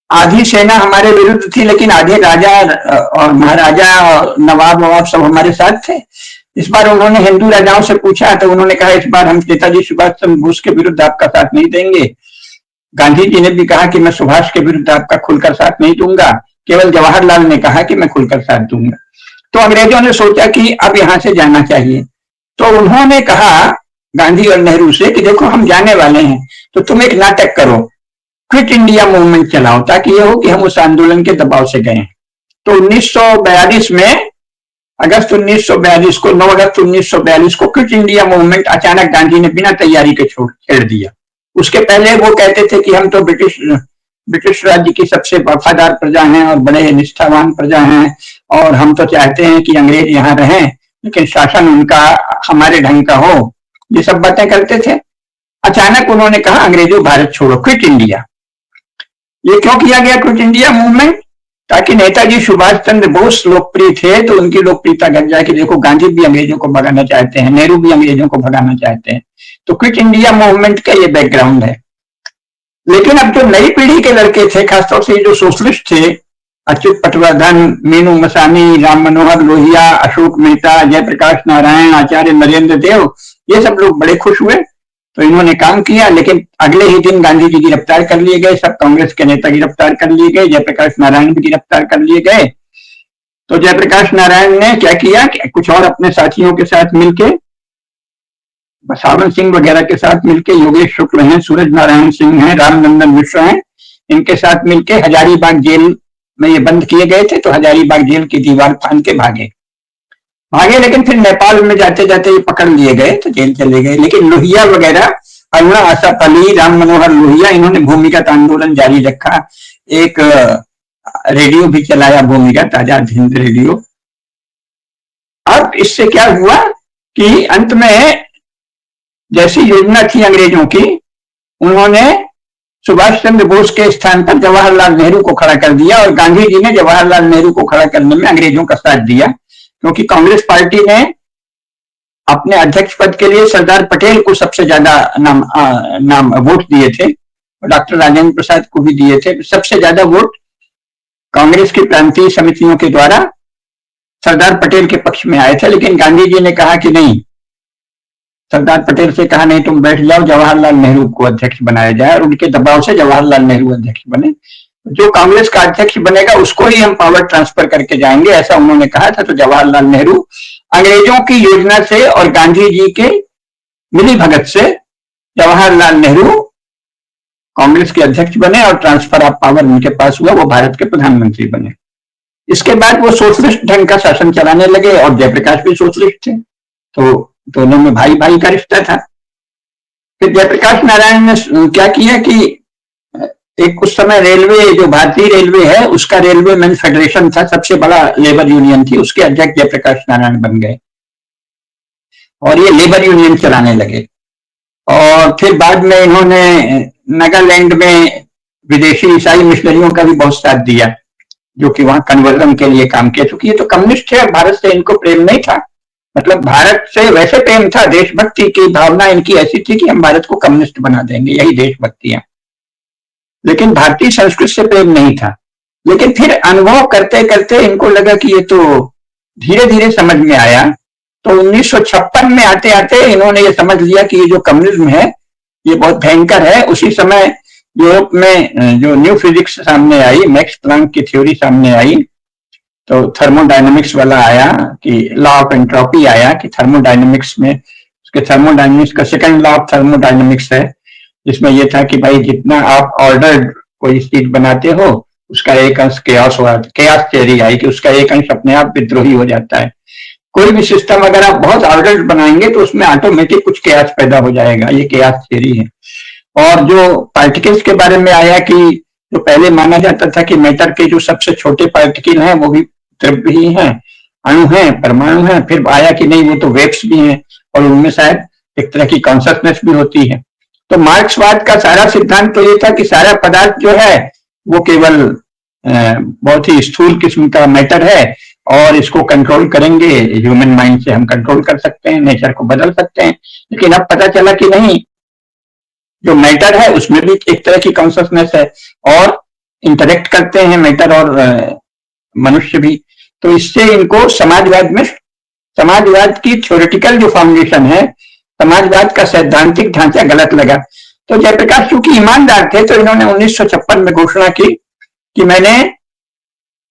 आधी सेना हमारे विरुद्ध थी, लेकिन आधे राजा और महाराजा और नवाब ववाब सब हमारे साथ थे। इस बार उन्होंने हिंदू राजाओं से पूछा, तो उन्होंने कहा इस बार हम नेताजी सुभाष चंद्र बोस के विरुद्ध आपका साथ नहीं देंगे। गांधी जी ने भी कहा कि मैं सुभाष के विरुद्ध आपका खुलकर साथ नहीं दूंगा, केवल जवाहरलाल ने कहा कि मैं खुलकर साथ दूंगा। तो अंग्रेजों ने सोचा कि अब यहां से जाना चाहिए, तो उन्होंने कहा गांधी और नेहरू से कि देखो हम जाने वाले हैं, तो तुम एक नाटक करो, क्विट इंडिया मूवमेंट चलाओ, ताकि ये हो कि हम उस आंदोलन के दबाव से गए। तो 1942 में, अगस्त 1942 को, 9 अगस्त 1942 को क्विट इंडिया मूवमेंट अचानक गांधी ने बिना तैयारी के छेड़ दिया। उसके पहले वो कहते थे कि हम तो ब्रिटिश राज्य की सबसे वफादार प्रजा हैं और बड़े निष्ठावान प्रजा हैं, और हम तो चाहते हैं कि अंग्रेज यहाँ रहें, लेकिन शासन उनका हमारे ढंग का हो, ये सब बातें करते थे। अचानक उन्होंने कहा अंग्रेजों भारत छोड़ो, क्विट इंडिया। ये क्यों किया गया क्विट इंडिया मूवमेंट? ताकि नेताजी सुभाष चंद्र बोस लोकप्रिय थे तो उनकी लोकप्रियता घट जाए कि देखो गांधी भी अंग्रेजों को भगाना चाहते हैं, नेहरू भी अंग्रेजों को भगाना चाहते हैं। तो क्विट इंडिया मूवमेंट का ये बैकग्राउंड है। लेकिन अब जो नई पीढ़ी के लड़के थे, खासतौर से जो सोशलिस्ट थे, अच्युत पटवर्धन, मीनू मसानी, राम मनोहर लोहिया, अशोक मेहता, जयप्रकाश नारायण, आचार्य नरेंद्र देव, ये सब लोग बड़े खुश हुए। तो इन्होंने काम किया, लेकिन अगले ही दिन गांधी जी गिरफ्तार कर लिए गए, सब कांग्रेस के नेता गिरफ्तार कर लिए गए, जयप्रकाश नारायण भी गिरफ्तार कर लिए गए। तो जयप्रकाश नारायण ने क्या किया कि कुछ और अपने साथियों के साथ मिलके, सावन सिंह वगैरह के साथ मिलके, योगेश शुक्ल हैं, सूरज नारायण सिंह हैं, रामनंदन मिश्रा हैं, इनके साथ मिलके हजारीबाग जेल में ये बंद किए गए थे। तो हजारीबाग जेल की दीवार फांद के भागे, लेकिन फिर नेपाल में जाते जाते ये पकड़ लिए गए तो जेल चले गए। लेकिन लोहिया वगैरह, अरुणा आसफ अली, राम मनोहर लोहिया, इन्होंने भूमिगत आंदोलन जारी रखा। एक रेडियो भी चलाया, भूमिगत आजाद हिंद रेडियो। अब इससे क्या हुआ कि अंत में जैसी योजना थी अंग्रेजों की, उन्होंने सुभाष चंद्र बोस के स्थान पर जवाहरलाल नेहरू को खड़ा कर दिया, और गांधी जी ने जवाहरलाल नेहरू को खड़ा करने में अंग्रेजों का साथ दिया। क्योंकि कांग्रेस पार्टी ने अपने अध्यक्ष पद के लिए सरदार पटेल को सबसे ज्यादा नाम वोट दिए थे, डॉक्टर राजेंद्र प्रसाद को भी दिए थे। सबसे ज्यादा वोट कांग्रेस की प्रांतीय समितियों के द्वारा सरदार पटेल के पक्ष में आए थे, लेकिन गांधी जी ने कहा कि नहीं, सरदार पटेल से कहा नहीं तुम बैठ जाओ, जवाहरलाल नेहरू को अध्यक्ष बनाया जाए, और उनके दबाव से जवाहरलाल नेहरू अध्यक्ष बने। जो कांग्रेस का अध्यक्ष बनेगा उसको ही हम पावर ट्रांसफर करके जाएंगे, ऐसा उन्होंने कहा था। तो जवाहरलाल नेहरू अंग्रेजों की योजना से और गांधी जी के मिली भगत से जवाहरलाल नेहरू कांग्रेस के अध्यक्ष बने और ट्रांसफर ऑफ पावर उनके पास हुआ, वो भारत के प्रधानमंत्री बने। इसके बाद वो सोशलिस्ट ढंग का शासन चलाने लगे, और जयप्रकाश भी सोशलिस्ट थे, तो दोनों में भाई भाई का रिश्ता था। फिर जयप्रकाश नारायण ने क्या किया कि एक उस समय रेलवे, जो भारतीय रेलवे है उसका रेलवे मैन फेडरेशन था, सबसे बड़ा लेबर यूनियन थी, उसके अध्यक्ष जयप्रकाश नारायण बन गए और ये लेबर यूनियन चलाने लगे। और फिर बाद में इन्होंने नागालैंड में विदेशी ईसाई मिशनरियों का भी बहुत साथ दिया, जो कि वहां कन्वर्जन के लिए काम किया। चूंकि ये तो कम्युनिस्ट थे और भारत से इनको प्रेम नहीं था, मतलब भारत से वैसे प्रेम था, देशभक्ति की भावना इनकी ऐसी थी कि हम भारत को कम्युनिस्ट बना देंगे, यही देशभक्ति है, लेकिन भारतीय संस्कृति से प्रेम नहीं था। लेकिन फिर अनुभव करते करते इनको लगा कि ये तो धीरे धीरे समझ में आया। तो 1956 में आते आते इन्होंने ये समझ लिया कि ये जो कम्युनिज्म है ये बहुत भयंकर है। उसी समय यूरोप में जो न्यू फिजिक्स सामने आई, मैक्स प्लांक की थ्योरी सामने आई, तो थर्मोडायनेमिक्स वाला आया कि लॉ ऑफ एंट्रोपी आया कि थर्मोडायनेमिक्स में, उसके थर्मोडायनेमिक्स का सेकंड लॉ ऑफ थर्मोडायनेमिक्स है, जिसमें यह था कि भाई जितना आप ऑर्डर्ड कोई चीज बनाते हो उसका एक अंश केओस हुआ, केओस थ्योरी आई कि उसका एक अंश अपने आप विद्रोही हो जाता है। कोई भी सिस्टम अगर आप बहुत ऑर्डर्ड बनाएंगे तो उसमें ऑटोमेटिक कुछ केओस पैदा हो जाएगा, ये केओस थ्योरी है। और जो पार्टिकल्स के बारे में आया कि जो पहले माना जाता था कि मैटर के जो सबसे छोटे पार्टिकल हैं वो भी द्रव्य ही हैं, अणु हैं, परमाणु हैं, फिर आया कि नहीं वो तो वेव्स भी हैं और उनमें शायद एक तरह की कॉन्शसनेस भी होती है। तो मार्क्सवाद का सारा सिद्धांत तो ये था कि सारा पदार्थ जो है वो केवल बहुत ही स्थूल किस्म का मैटर है और इसको कंट्रोल करेंगे, ह्यूमन माइंड से हम कंट्रोल कर सकते हैं, नेचर को बदल सकते हैं। लेकिन अब पता चला कि नहीं, जो मैटर है उसमें भी एक तरह की कॉन्शसनेस है और इंटरेक्ट करते हैं मैटर और मनुष्य भी। तो इससे इनको समाजवाद की थ्योरेटिकल जो फाउंडेशन है, समाजवाद का सैद्धांतिक ढांचा गलत लगा। तो जयप्रकाश चूंकि ईमानदार थे तो इन्होंने 1956 में घोषणा की कि मैंने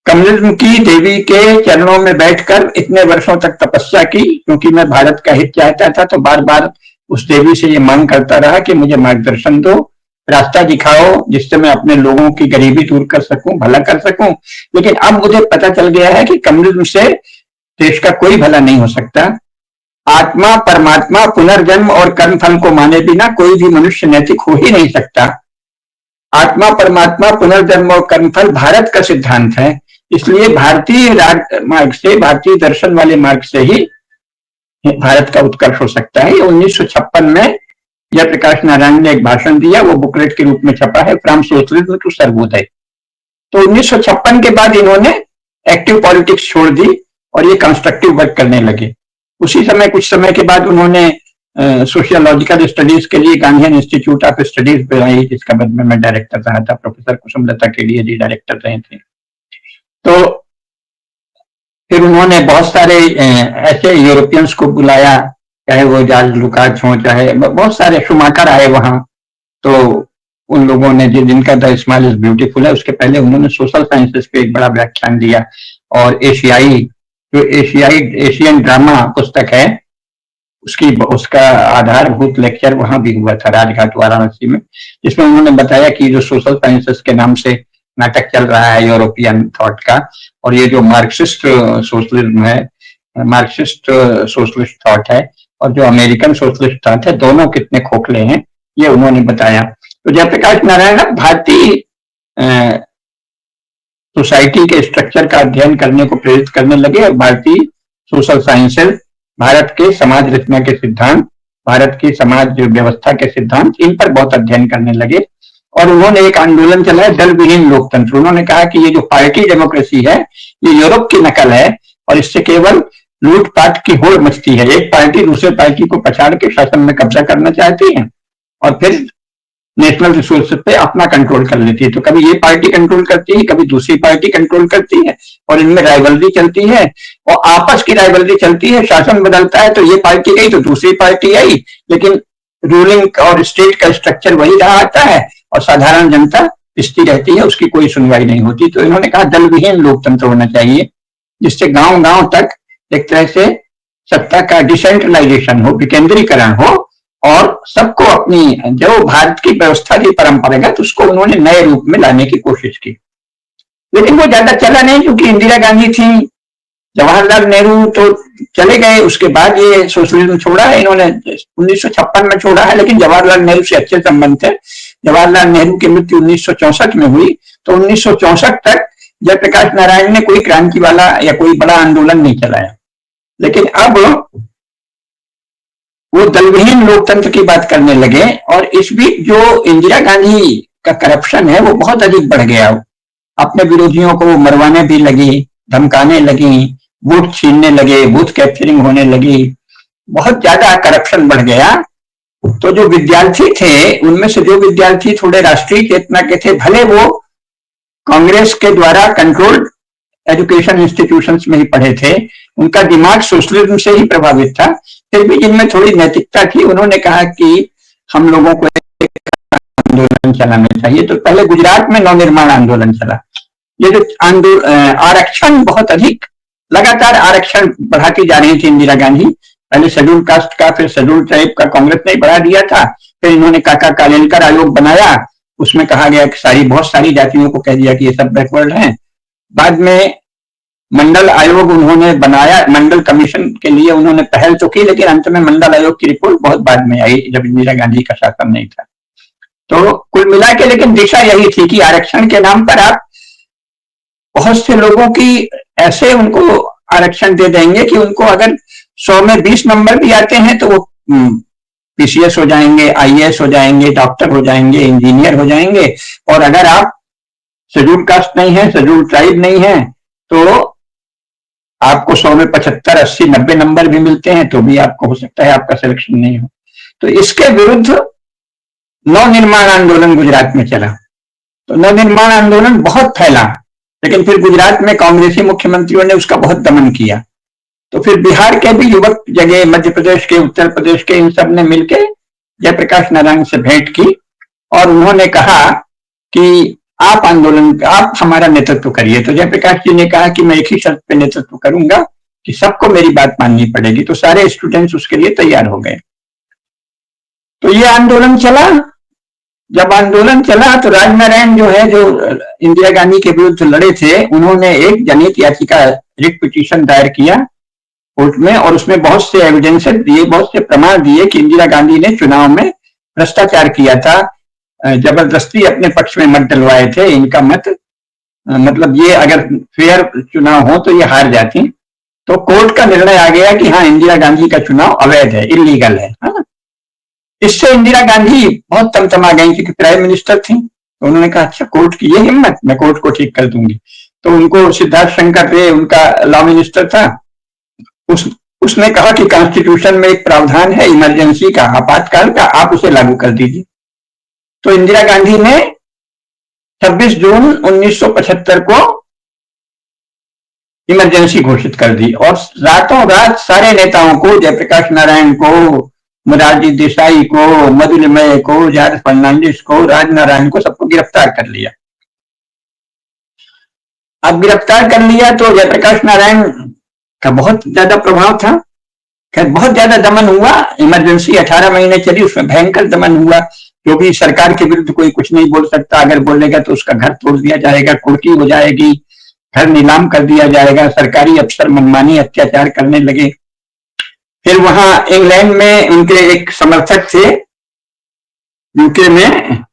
कम्युनिज्म की देवी के चरणों में बैठकर इतने वर्षों तक तपस्या की, क्योंकि मैं भारत का हित चाहता था, तो बार बार उस देवी से ये मांग करता रहा कि मुझे मार्गदर्शन दो, रास्ता दिखाओ, जिससे मैं अपने लोगों की गरीबी दूर कर सकूं, भला कर सकूं। लेकिन अब मुझे पता चल गया है कि कम्युनिज्म से देश का कोई भला नहीं हो सकता। आत्मा, परमात्मा, पुनर्जन्म और कर्मफल को माने बिना कोई भी मनुष्य नैतिक हो ही नहीं सकता। आत्मा, परमात्मा, पुनर्जन्म और कर्मफल भारत का सिद्धांत है, इसलिए भारतीय मार्ग से, भारतीय दर्शन वाले मार्ग से ही भारत का उत्कर्ष हो सकता है। 1956 में जयप्रकाश नारायण ने एक भाषण दिया, वो बुकलेट के रूप में छपा है, फ्रॉम सोशलिज्म टू सर्वोदय। तो 1956 के बाद इन्होंने एक्टिव पॉलिटिक्स छोड़ दी और ये कंस्ट्रक्टिव वर्क करने लगे। उसी समय, कुछ समय के बाद उन्होंने सोशियोलॉजिकल स्टडीज के लिए गांधीयन इंस्टीट्यूट ऑफ स्टडीज बनाई, जिसका बाद में मैं डायरेक्टर रहा था, प्रोफेसर कुसुमलता के लिए जी डायरेक्टर रहे थे। तो फिर उन्होंने बहुत सारे ऐसे यूरोपियंस को बुलाया, चाहे वो जॉर्ज लुकास हो, चाहे बहुत सारे शुमाकर आए वहां। तो उन लोगों ने जिनका द स्माइल इज ब्यूटीफुल है, उसके पहले उन्होंने सोशल साइंसेस पे एक बड़ा व्याख्यान दिया। और एशियन ड्रामा पुस्तक है उसका आधारभूत लेक्चर वहां भी हुआ था राजघाट वाराणसी में, जिसमें उन्होंने बताया कि जो सोशल साइंसेस के नाम से नाटक चल रहा है यूरोपियन थॉट का, और ये जो मार्क्सिस्ट सोशलिज्म है, मार्क्सिस्ट सोशलिस्ट थॉट है, और जो अमेरिकन सोशलिस्ट थॉट है, दोनों कितने खोखले हैं, ये उन्होंने बताया। तो जयप्रकाश नारायण भारतीय सोसाइटी के स्ट्रक्चर का अध्ययन करने को प्रेरित करने लगे और भारतीय सोशल साइंसेज, भारत के समाज रचना के सिद्धांत, भारत की समाज व्यवस्था के सिद्धांत, इन पर बहुत अध्ययन करने लगे। और उन्होंने एक आंदोलन चलाया, दल विहीन लोकतंत्र। उन्होंने कहा कि ये जो पार्टी डेमोक्रेसी है ये यूरोप की नकल है और इससे केवल लूटपाट की होड़ मचती है। एक पार्टी दूसरे पार्टी को पछाड़ के शासन में कब्जा करना चाहती है और फिर नेशनल रिसोर्स पे अपना कंट्रोल कर लेती है। तो कभी ये पार्टी कंट्रोल करती है, कभी दूसरी पार्टी कंट्रोल करती है और इनमें राइवलरी चलती है और आपस की राइवलरी चलती है। शासन बदलता है तो ये पार्टी गई तो दूसरी पार्टी आई, लेकिन रूलिंग और स्टेट का स्ट्रक्चर वही रहा आता है और साधारण जनता पिसती रहती है, उसकी कोई सुनवाई नहीं होती। तो इन्होंने कहा दल विहीन लोकतंत्र होना चाहिए, जिससे गांव गांव तक एक तरह से सत्ता का डिसेंट्रलाइजेशन हो, विकेंद्रीकरण हो और सबको अपनी जो भारत की व्यवस्था थी परंपरागत, उसको उन्होंने नए रूप में लाने की कोशिश की। लेकिन वो ज्यादा चला नहीं, क्योंकि इंदिरा गांधी थी, जवाहरलाल नेहरू तो चले गए। उसके बाद ये सोशलिज्म छोड़ा है इन्होंने, 1956 में छोड़ा है, लेकिन जवाहरलाल नेहरू से अच्छे संबंध थे। जवाहरलाल नेहरू की मृत्यु 1964 में हुई, तो 1964 तक जयप्रकाश नारायण ने कोई क्रांति वाला या कोई बड़ा आंदोलन नहीं चलाया। लेकिन अब वो दलविहीन लोकतंत्र की बात करने लगे और इस बीच जो इंदिरा गांधी का करप्शन है वो बहुत अधिक बढ़ गया। अपने विरोधियों को मरवाने भी लगी, धमकाने लगी, बूथ छीनने लगे, बूथ कैप्चरिंग होने लगी, बहुत ज्यादा करप्शन बढ़ गया। तो जो विद्यार्थी थे उनमें से जो विद्यार्थी थोड़े राष्ट्रीय चेतना के थे, भले वो कांग्रेस के द्वारा कंट्रोल्ड एजुकेशन इंस्टीट्यूशंस में ही पढ़े थे, उनका दिमाग सोशलिज्म से ही प्रभावित था, फिर भी जिनमें थोड़ी नैतिकता थी, उन्होंने कहा कि हम लोगों को एक आंदोलन चलाना चाहिए। तो पहले गुजरात में नवनिर्माण आंदोलन चला। ये जो आरक्षण बहुत अधिक, लगातार आरक्षण बढ़ाती जा रही थी इंदिरा गांधी। पहले शेड्यूल कास्ट का, फिर शेड्यूल ट्राइब का कांग्रेस ने बढ़ा दिया था, फिर इन्होंने काका कालेलकर आयोग बनाया, उसमें कहा गया कि बहुत सारी जातियों को कह दिया कि ये सब बैकवर्ड हैं। बाद में मंडल आयोग उन्होंने बनाया, मंडल कमीशन के लिए उन्होंने पहल तो की, लेकिन अंत में मंडल आयोग की रिपोर्ट बहुत बाद में आई, जब इंदिरा गांधी का शासन नहीं था। तो कुल मिला के लेकिन दिशा यही थी कि आरक्षण के नाम पर आप बहुत से लोगों की ऐसे उनको आरक्षण दे देंगे कि उनको अगर 100 में 20 नंबर भी आते हैं तो वो पीसीएस हो जाएंगे, आईएएस हो जाएंगे, डॉक्टर हो जाएंगे, इंजीनियर हो जाएंगे। और अगर आप शेड्यूल कास्ट नहीं है, शेड्यूल ट्राइब नहीं है, तो आपको 100 में 75, 80, 90 नंबर भी मिलते हैं तो भी आपको हो सकता है आपका सिलेक्शन नहीं हो। तो इसके विरुद्ध नवनिर्माण आंदोलन गुजरात में चला। तो नवनिर्माण आंदोलन बहुत फैला, लेकिन फिर गुजरात में कांग्रेसी मुख्यमंत्रियों ने उसका बहुत दमन किया। तो फिर बिहार के भी युवक जगह, मध्य प्रदेश के, उत्तर प्रदेश के, इन सब ने मिलकर जयप्रकाश नारायण से भेंट की और उन्होंने कहा कि आप हमारा नेतृत्व करिए। तो जयप्रकाश जी ने कहा कि मैं एक ही शर्त पे नेतृत्व करूंगा कि सबको मेरी बात माननी पड़ेगी। तो सारे स्टूडेंट्स उसके लिए तैयार हो गए। तो ये आंदोलन चला। जब आंदोलन चला तो राजनारायण जो है, जो इंदिरा गांधी के विरुद्ध लड़े थे, उन्होंने एक जनहित याचिका, रिट पिटीशन दायर किया कोर्ट में और उसमें बहुत से एविडेंसेस दिए, बहुत से प्रमाण दिए कि इंदिरा गांधी ने चुनाव में भ्रष्टाचार किया था, जबरदस्ती अपने पक्ष में मत डलवाए थे। इनका मत, मतलब ये अगर फेयर चुनाव हो तो ये हार जाती। तो कोर्ट का निर्णय आ गया कि हाँ, इंदिरा गांधी का चुनाव अवैध है, इलीगल है ना। इससे इंदिरा गांधी बहुत तमतमा गई, क्योंकि प्राइम मिनिस्टर थी। तो उन्होंने कहा अच्छा, कोर्ट की ये हिम्मत, मैं कोर्ट को ठीक कर दूंगी। तो उनको सिद्धार्थ शंकर रे, उनका लॉ मिनिस्टर था, उसने कहा कि कॉन्स्टिट्यूशन में एक प्रावधान है इमरजेंसी का, आपातकाल का, आप उसे लागू कर दीजिए। तो इंदिरा गांधी ने 26 जून 1975 को इमरजेंसी घोषित कर दी और रातों रात सारे नेताओं को, जयप्रकाश नारायण को, मोरारजी देसाई को, मधुलिमय को, जॉर्ज फर्नांडिस को, राजनारायण को, सबको गिरफ्तार कर लिया। अब गिरफ्तार कर लिया तो जयप्रकाश नारायण का बहुत ज्यादा प्रभाव था। खैर बहुत ज्यादा दमन हुआ। इमरजेंसी 18 महीने चली, उसमें भयंकर दमन हुआ, क्योंकि सरकार के विरुद्ध कोई कुछ नहीं बोल सकता। अगर बोलेगा तो उसका घर तोड़ दिया जाएगा, कुर्की हो जाएगी, घर नीलाम कर दिया जाएगा। सरकारी अफसर मनमानी अत्याचार करने लगे। फिर वहां इंग्लैंड में उनके एक समर्थक थे, यूके में,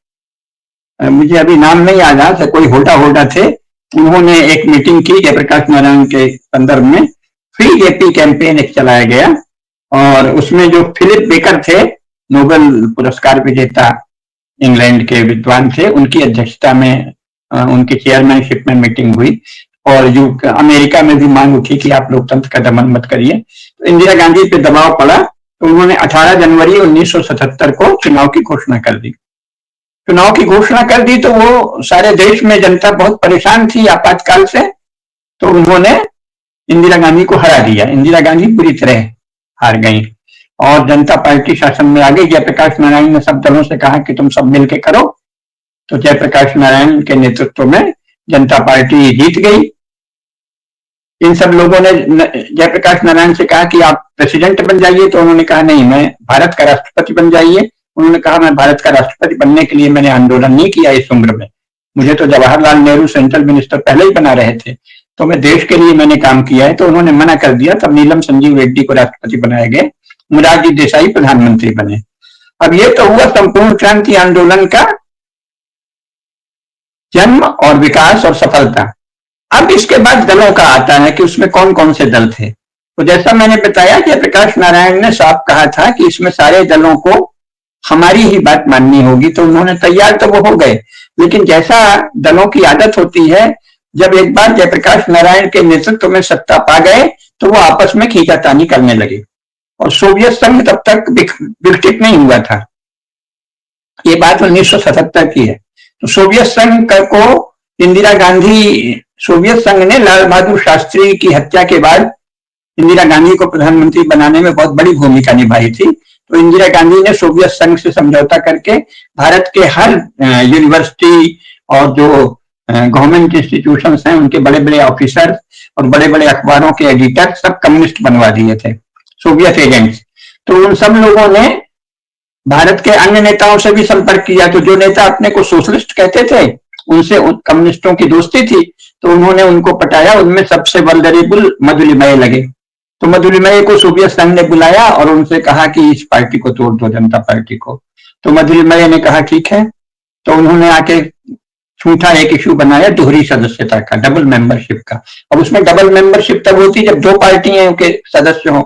मुझे अभी नाम नहीं याद आ, कोई होडा थे, उन्होंने एक मीटिंग की जयप्रकाश नारायण के संदर्भ में। फ्री जेपी कैंपेन एक चलाया गया और उसमें जो फिलिप बेकर थे, नोबेल पुरस्कार विजेता इंग्लैंड के विद्वान थे, उनकी अध्यक्षता में, उनकी चेयरमैनशिप में मीटिंग हुई और अमेरिका में भी मांग उठी कि आप लोकतंत्र का दमन मत करिए। तो इंदिरा गांधी पे दबाव पड़ा तो उन्होंने 18 जनवरी 1977 को चुनाव की घोषणा कर दी। चुनाव की घोषणा कर दी तो वो सारे देश में जनता बहुत परेशान थी आपातकाल से, तो उन्होंने इंदिरा गांधी को हरा दिया। इंदिरा गांधी पूरी तरह हार गई और जनता पार्टी शासन में आ गई। जयप्रकाश नारायण ने सब दलों से कहा कि तुम सब मिलके करो, तो जयप्रकाश नारायण के नेतृत्व में जनता पार्टी जीत गई। इन सब लोगों ने जयप्रकाश नारायण से कहा कि आप प्रेसिडेंट बन जाइए, तो उन्होंने कहा नहीं, मैं भारत का राष्ट्रपति बन जाइए। उन्होंने कहा मैं भारत का राष्ट्रपति बनने के लिए मैंने आंदोलन नहीं किया इस उम्र में, मुझे तो जवाहरलाल नेहरू सेंट्रल मिनिस्टर पहले ही बना रहे थे, तो मैं देश के लिए मैंने काम किया है। तो उन्होंने मना कर दिया। तब नीलम संजीव रेड्डी को राष्ट्रपति बनाए गए, मोरारजी देसाई प्रधानमंत्री बने। अब ये तो हुआ संपूर्ण क्रांति आंदोलन का जन्म और विकास और सफलता। अब इसके बाद दलों का आता है कि उसमें कौन कौन से दल थे। तो जैसा मैंने बताया कि प्रकाश नारायण ने साफ कहा था कि इसमें सारे दलों को हमारी ही बात माननी होगी, तो उन्होंने तैयार तो वो हो गए। लेकिन जैसा दलों की आदत होती है, जब एक बार जयप्रकाश नारायण के नेतृत्व में सत्ता पा गए तो वो आपस में खींचातानी करने लगे। और सोवियत संघ तब तक विकसित नहीं हुआ था, ये बात 1977 की है। तो सोवियत संघ को इंदिरा गांधी, सोवियत संघ ने लाल बहादुर शास्त्री की हत्या के बाद इंदिरा गांधी को प्रधानमंत्री बनाने में बहुत बड़ी भूमिका निभाई थी। तो इंदिरा गांधी ने सोवियत संघ से समझौता करके भारत के हर यूनिवर्सिटी और जो गवर्नमेंट इंस्टीट्यूशंस हैं उनके बड़े बड़े ऑफिसर और बड़े बड़े अखबारों के एडिटर सब कम्युनिस्ट बनवा दिए थे, सोवियत एजेंट्स। तो उन सब लोगों ने भारत के अन्य नेताओं से भी संपर्क किया। तो जो नेता अपने को सोशलिस्ट कहते थे उनसे कम्युनिस्टों की दोस्ती थी, तो उन्होंने उनको पटाया। उनमें सबसे वल्नरेबल मधुलिमय लगे। तो मधुलिमय को सोवियत संघ ने बुलाया और उनसे कहा कि इस पार्टी को तोड़ दो, जनता पार्टी को। तो मधुलिमय ने कहा ठीक है। तो उन्होंने आके झूठा एक इश्यू बनाया दोहरी सदस्यता का, डबल मेंबरशिप का। अब उसमें डबल मेंबरशिप तब होती जब दो पार्टियां के सदस्य हों।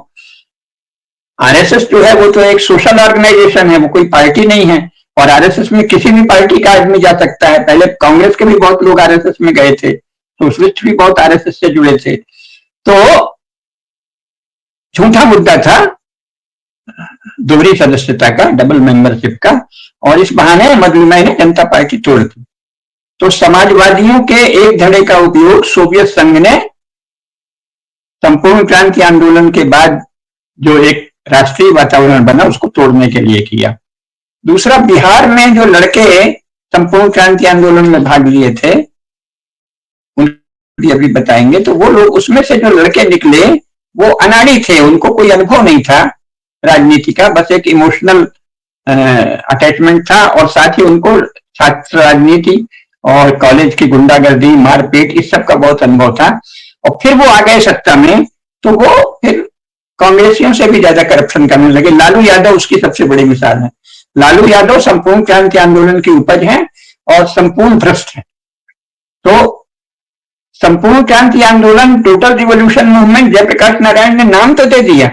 आरएसएस जो है वो तो एक सोशल ऑर्गेनाइजेशन है, वो कोई पार्टी नहीं है। और आरएसएस में किसी भी पार्टी का आदमी जा सकता है। पहले कांग्रेस के भी बहुत लोग आरएसएस में गए थे, सोशलिस्ट भी बहुत आरएसएस से जुड़े थे। तो झूठा मुद्दा था दोहरी सदस्यता का, डबल मेंबरशिप का, और इस बहाने मधुलिमय ने जनता पार्टी तोड़ दी। तो समाजवादियों के एक धड़े का उपयोग सोवियत संघ ने संपूर्ण क्रांति आंदोलन के बाद जो एक राष्ट्रीय वातावरण बना उसको तोड़ने के लिए किया। दूसरा, बिहार में जो लड़के संपूर्ण क्रांति आंदोलन में भाग लिए थे उनकी अभी बताएंगे। तो वो लोग, उसमें से जो लड़के निकले वो अनाड़ी थे, उनको कोई अनुभव नहीं था राजनीति का, बस एक इमोशनल अटैचमेंट था। और साथ ही उनको छात्र राजनीति और कॉलेज की गुंडागर्दी, मारपीट, इस सब का बहुत अनुभव था। और फिर वो आ गए सत्ता में, तो वो फिर कांग्रेसियों से भी ज्यादा करप्शन करने लगे। लालू यादव उसकी सबसे बड़ी मिसाल है। लालू यादव संपूर्ण क्रांति आंदोलन की उपज है और संपूर्ण भ्रष्ट है। तो संपूर्ण क्रांति आंदोलन, total revolution movement, Jayaprakash Narayan ने नाम तो दे दिया,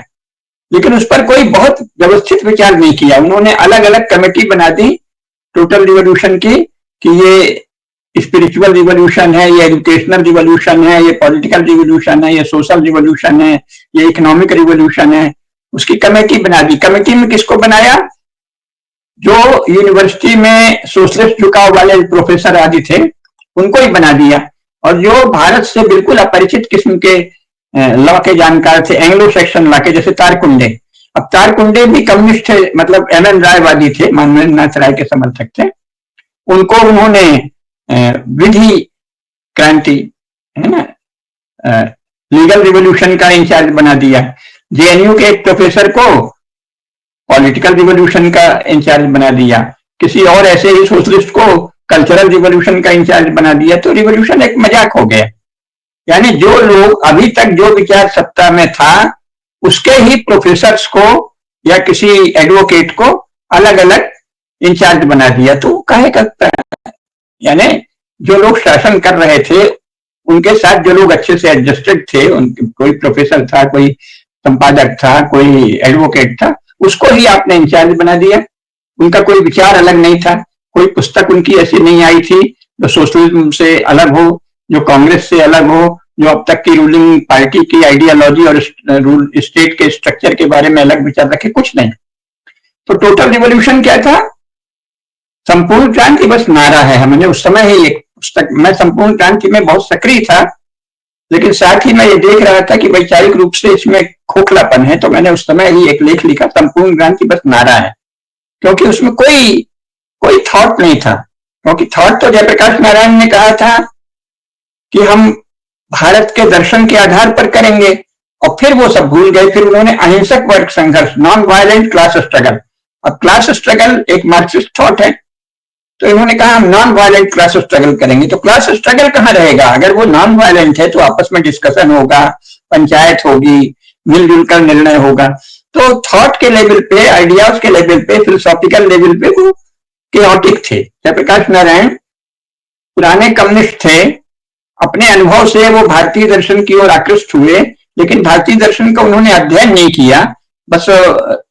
लेकिन उस पर कोई बहुत व्यवस्थित विचार नहीं किया। उन्होंने अलग अलग कमेटी बना दी टोटल रिवॉल्यूशन की कि ये स्पिरिचुअल रिवॉल्यूशन है, ये एजुकेशनल रिवॉल्यूशन है, ये पॉलिटिकल रिवॉल्यूशन है, ये सोशल रिवॉल्यूशन है, ये इकोनॉमिक रिवॉल्यूशन है। उसकी कमेटी बना दी। कमेटी में किसको बनाया? जो यूनिवर्सिटी में सोशलिस्ट झुकाव वाले प्रोफेसर आदि थे उनको ही बना दिया। और जो भारत से बिल्कुल अपरिचित किस्म के लॉ के जानकार थे, एंग्लो सेक्शन लॉ के, जैसे तारकुंडे। अब तारकुंडे भी कम्युनिस्ट थे, मतलब एमएन रायवादी थे, मानवेंद्र नाथ राय के समर्थक थे। उनको उन्होंने विधि क्रांति, है ना, लीगल रिवॉल्यूशन का इंचार्ज बना दिया। जेएनयू के एक प्रोफेसर को पॉलिटिकल रिवॉल्यूशन का इंचार्ज बना दिया। किसी और ऐसे ही सोशलिस्ट को कल्चरल रिवॉल्यूशन का इंचार्ज बना दिया। तो रिवॉल्यूशन एक मजाक हो गया। यानी जो लोग अभी तक जो विचार सत्ता में था उसके ही प्रोफेसर्स को या किसी एडवोकेट को अलग अलग इंचार्ज बना दिया। तो काहे करता है? यानी जो लोग शासन कर रहे थे उनके साथ जो लोग अच्छे से एडजस्टेड थे, उनके कोई प्रोफेसर था, कोई संपादक था, कोई एडवोकेट था, उसको ही आपने इंचार्ज बना दिया। उनका कोई विचार अलग नहीं था, कोई पुस्तक उनकी ऐसी नहीं आई थी जो सोशलिज्म से अलग हो जो कांग्रेस से अलग हो, जो अब तक की रूलिंग पार्टी की आइडियोलॉजी और रूल स्टेट के स्ट्रक्चर के बारे में अलग विचार रखे, कुछ नहीं। तो टोटल रिवोल्यूशन क्या था? संपूर्ण क्रांति बस नारा है। मैंने उस समय ही एक पुस्तक, मैं संपूर्ण क्रांति में बहुत सक्रिय था, लेकिन साथ ही मैं ये देख रहा था कि वैचारिक रूप से इसमें खोखलापन है, तो मैंने उस समय ही एक लेख लिखा, संपूर्ण क्रांति बस नारा है, क्योंकि उसमें कोई कोई थॉट नहीं था। क्योंकि थॉट तो जयप्रकाश नारायण ने कहा था कि हम भारत के दर्शन के आधार पर करेंगे, और फिर वो सब भूल गए। फिर उन्होंने अहिंसक वर्ग संघर्ष, नॉन वायलेंट क्लास स्ट्रगल, अब क्लास स्ट्रगल एक मार्क्सिस्ट थॉट है, तो इन्होंने कहा हम नॉन वायलेंट क्लास स्ट्रगल करेंगे। तो क्लास स्ट्रगल कहां रहेगा? अगर वो नॉन वायलेंट है तो आपस में डिस्कशन होगा, पंचायत होगी, मिलजुल कर निर्णय होगा। तो थॉट के लेवल पे, आइडियाज के लेवल पे, फिलोसॉफिकल लेवल पे वो केओटिक थे। जयप्रकाश नारायण पुराने कम्युनिस्ट थे, अपने अनुभव से वो भारतीय दर्शन की ओर आकृष्ट हुए, लेकिन भारतीय दर्शन का उन्होंने अध्ययन नहीं किया, बस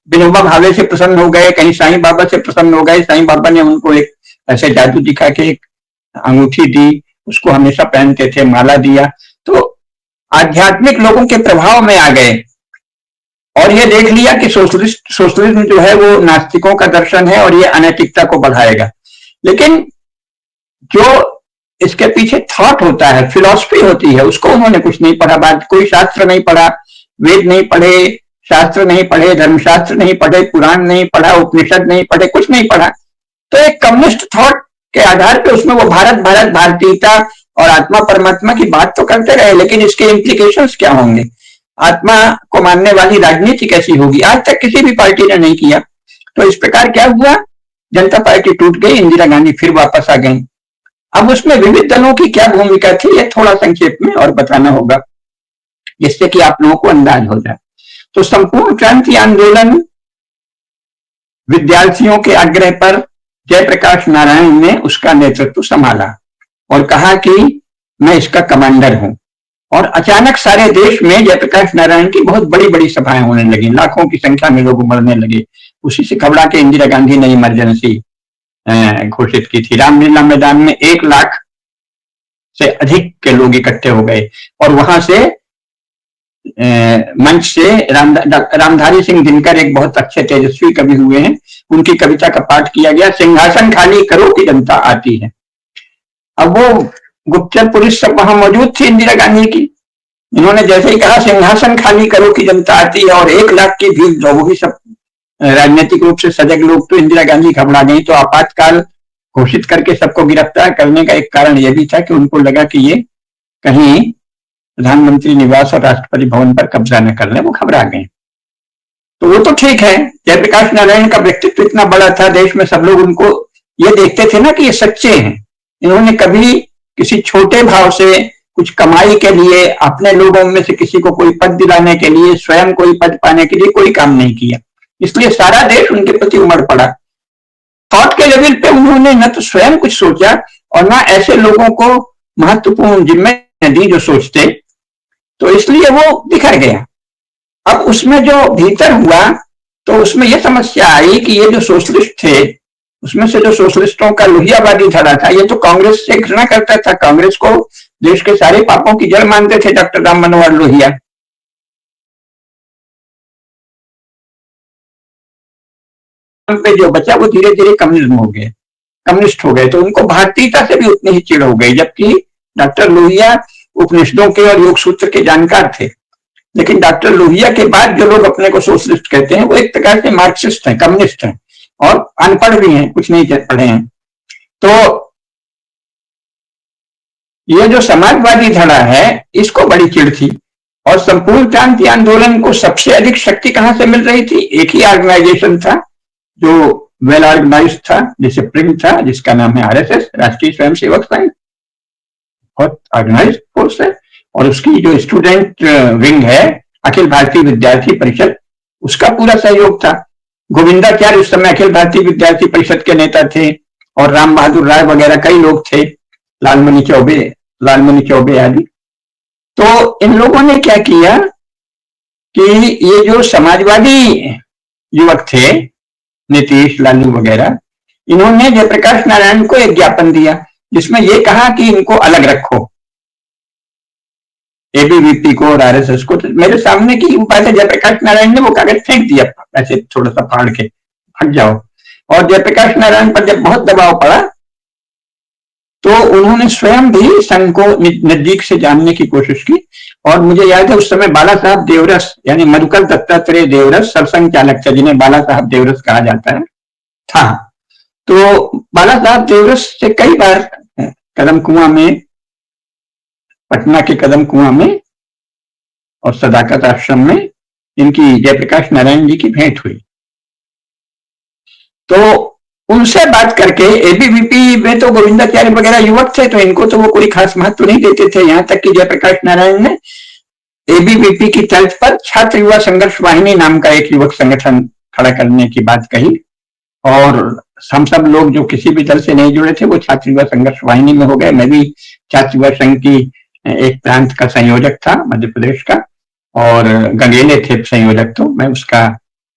विनोबा भावे से प्रसन्न हो गए, कहीं साईं बाबा से प्रसन्न हो गए। साईं बाबा ने उनको एक ऐसे जादू दिखा के एक अंगूठी दी, उसको हमेशा पहनते थे, माला दिया, तो आध्यात्मिक लोगों के प्रभाव में आ गए और ये देख लिया कि सोशलिज्म जो है वो नास्तिकों का दर्शन है और ये अनैतिकता को बढ़ाएगा। लेकिन जो इसके पीछे थॉट होता है, फिलॉसफी होती है, उसको उन्होंने कुछ नहीं पढ़ा। बात, कोई शास्त्र नहीं पढ़ा, वेद नहीं पढ़े, शास्त्र नहीं पढ़े, धर्मशास्त्र नहीं पढ़े, पुराण नहीं पढ़ा, उपनिषद नहीं पढ़े, कुछ नहीं पढ़ा। तो एक कम्युनिस्ट थॉट के आधार पे उसमें वो भारत भारत भारतीयता और आत्मा परमात्मा की बात तो करते रहे, लेकिन इसके इम्प्लीकेशंस क्या होंगे, आत्मा को मानने वाली राजनीति कैसी होगी, आज तक किसी भी पार्टी ने नहीं किया। तो इस प्रकार क्या हुआ, जनता पार्टी टूट गई, इंदिरा गांधी फिर वापस आ गई। अब उसमें विविध दलों की क्या भूमिका थी, ये थोड़ा संक्षेप में और बताना होगा, जिससे कि आप लोगों को अंदाज हो जाए। तो संपूर्ण क्रांति आंदोलन विद्यार्थियों के आग्रह पर जयप्रकाश नारायण ने उसका नेतृत्व संभाला और कहा कि मैं इसका कमांडर हूं। और अचानक सारे देश में जयप्रकाश नारायण की बहुत बड़ी बड़ी सभाएं होने लगी, लाखों की संख्या में लोग मरने लगे। उसी से घबरा के इंदिरा गांधी ने इमरजेंसी घोषित की थी। रामलीला मैदान में 1 लाख से अधिक के लोग इकट्ठे हो गए और वहां से मंच से रामधारी सिंह दिनकर एक बहुत अच्छे तेजस्वी कवि हुए हैं, उनकी कविता का पाठ किया गया, सिंहासन खाली करो कि जनता आती है। अब वो गुप्तचर पुलिस सब वहां मौजूद थी इंदिरा गांधी की, इन्होंने जैसे ही कहा सिंहासन खाली करो कि जनता आती है और 1 लाख की भीड़, वो भी सब राजनीतिक रूप से सजग लोग, तो इंदिरा गांधी घबरा गई। तो आपातकाल घोषित करके सबको गिरफ्तार करने का एक कारण यह भी था कि उनको लगा कि ये कहीं प्रधानमंत्री निवास और राष्ट्रपति भवन पर कब्जा न कर ले, वो घबरा गए। तो वो तो ठीक है, जयप्रकाश नारायण का व्यक्तित्व इतना बड़ा था, देश में सब लोग उनको ये देखते थे ना कि ये सच्चे हैं, इन्होंने कभी किसी छोटे भाव से कुछ कमाई के लिए, अपने लोगों में से किसी को कोई पद दिलाने के लिए, स्वयं कोई पद पाने के लिए कोई काम नहीं किया, इसलिए सारा देश उनके प्रति उमड़ पड़ा। थॉट के लेवल पे उन्होंने न तो स्वयं कुछ सोचा और न ऐसे लोगों को महत्वपूर्ण जिम्मेदारी दी जो सोचते, तो इसलिए वो बिखर गया। अब उसमें जो भीतर हुआ तो उसमें यह समस्या आई कि ये जो सोशलिस्ट थे, उसमें से जो सोशलिस्टों का लोहियावादी धड़ा था, ये तो कांग्रेस से घृणा करता था, कांग्रेस को देश के सारे पापों की जड़ मानते थे डॉक्टर राम मनोहर लोहिया। पे जो बचा वो धीरे धीरे कम्युनिस्ट हो गए, तो उनको भारतीयता से भी उतनी ही चिढ़ हो गई, जबकि डॉक्टर लोहिया उपनिषदों के और योग सूत्र के जानकार थे। लेकिन डॉक्टर लोहिया के बाद जो लोग अपने को सोशलिस्ट कहते हैं वो एक प्रकार से मार्क्सिस्ट हैं, कम्युनिस्ट हैं और अनपढ़ भी हैं, कुछ नहीं पढ़े हैं। तो ये जो समाजवादी धड़ा है इसको बड़ी चिढ़ थी और संपूर्ण क्रांति आंदोलन को सबसे अधिक शक्ति कहां से मिल रही थी? एक ही ऑर्गेनाइजेशन था जो वेल ऑर्गेनाइज्ड था, डिसिप्लिन था, जिसका नाम है आरएसएस, राष्ट्रीय स्वयंसेवक संघ, बहुत ऑर्गेनाइज्ड फोर्स है। और उसकी जो स्टूडेंट विंग है अखिल भारतीय विद्यार्थी परिषद, उसका पूरा सहयोग था। गोविंदाचार्य उस समय अखिल भारतीय विद्यार्थी परिषद के नेता थे और राम बहादुर राय वगैरह कई लोग थे, लालमणि चौबे आदि। तो इन लोगों ने क्या किया कि ये जो समाजवादी युवक थे, नीतीश, लालू वगैरह, इन्होंने जयप्रकाश नारायण को एक ज्ञापन दिया जिसमें ये कहा कि इनको अलग रखो, एबीवीपी को और आरएसएस को। तो मेरे सामने की उपाध्याय जयप्रकाश नारायण ने वो कागज फेंक दिया ऐसे थोड़ा सा फाड़ के, हट जाओ। और जयप्रकाश नारायण पर जब बहुत दबाव पड़ा तो उन्होंने स्वयं भी संघ को नजदीक से जानने की कोशिश की। और मुझे याद है उस समय बाला साहब देवरस यानी मधुकर दत्तात्रेय देवरस सरसंघ चालक थे, जिन्हें बाला साहब देवरस कहा जाता है, था। तो बाला साहब देवरस से कई बार कदम कुआं में, पटना के कदम कुआं में और सदाकत आश्रम में इनकी जयप्रकाश नारायण जी की भेंट हुई। तो उनसे बात करके, एबीवीपी में तो गोविंदाचार्य वगैरह युवक थे, तो इनको तो वो कोई खास महत्व नहीं देते थे। यहां तक कि जयप्रकाश नारायण ने एबीवीपी की तर्ज पर छात्र युवा संघर्ष वाहिनी नाम का एक युवक संगठन खड़ा करने की बात कही। और हम सब लोग जो किसी भी दल से नहीं जुड़े थे वो छात्र युवा संघर्ष वाहिनी में हो गए। मैं भी छात्र युवा संघ की एक प्रांत का संयोजक था मध्य प्रदेश का, और गंगेले थे संयोजक, तो मैं उसका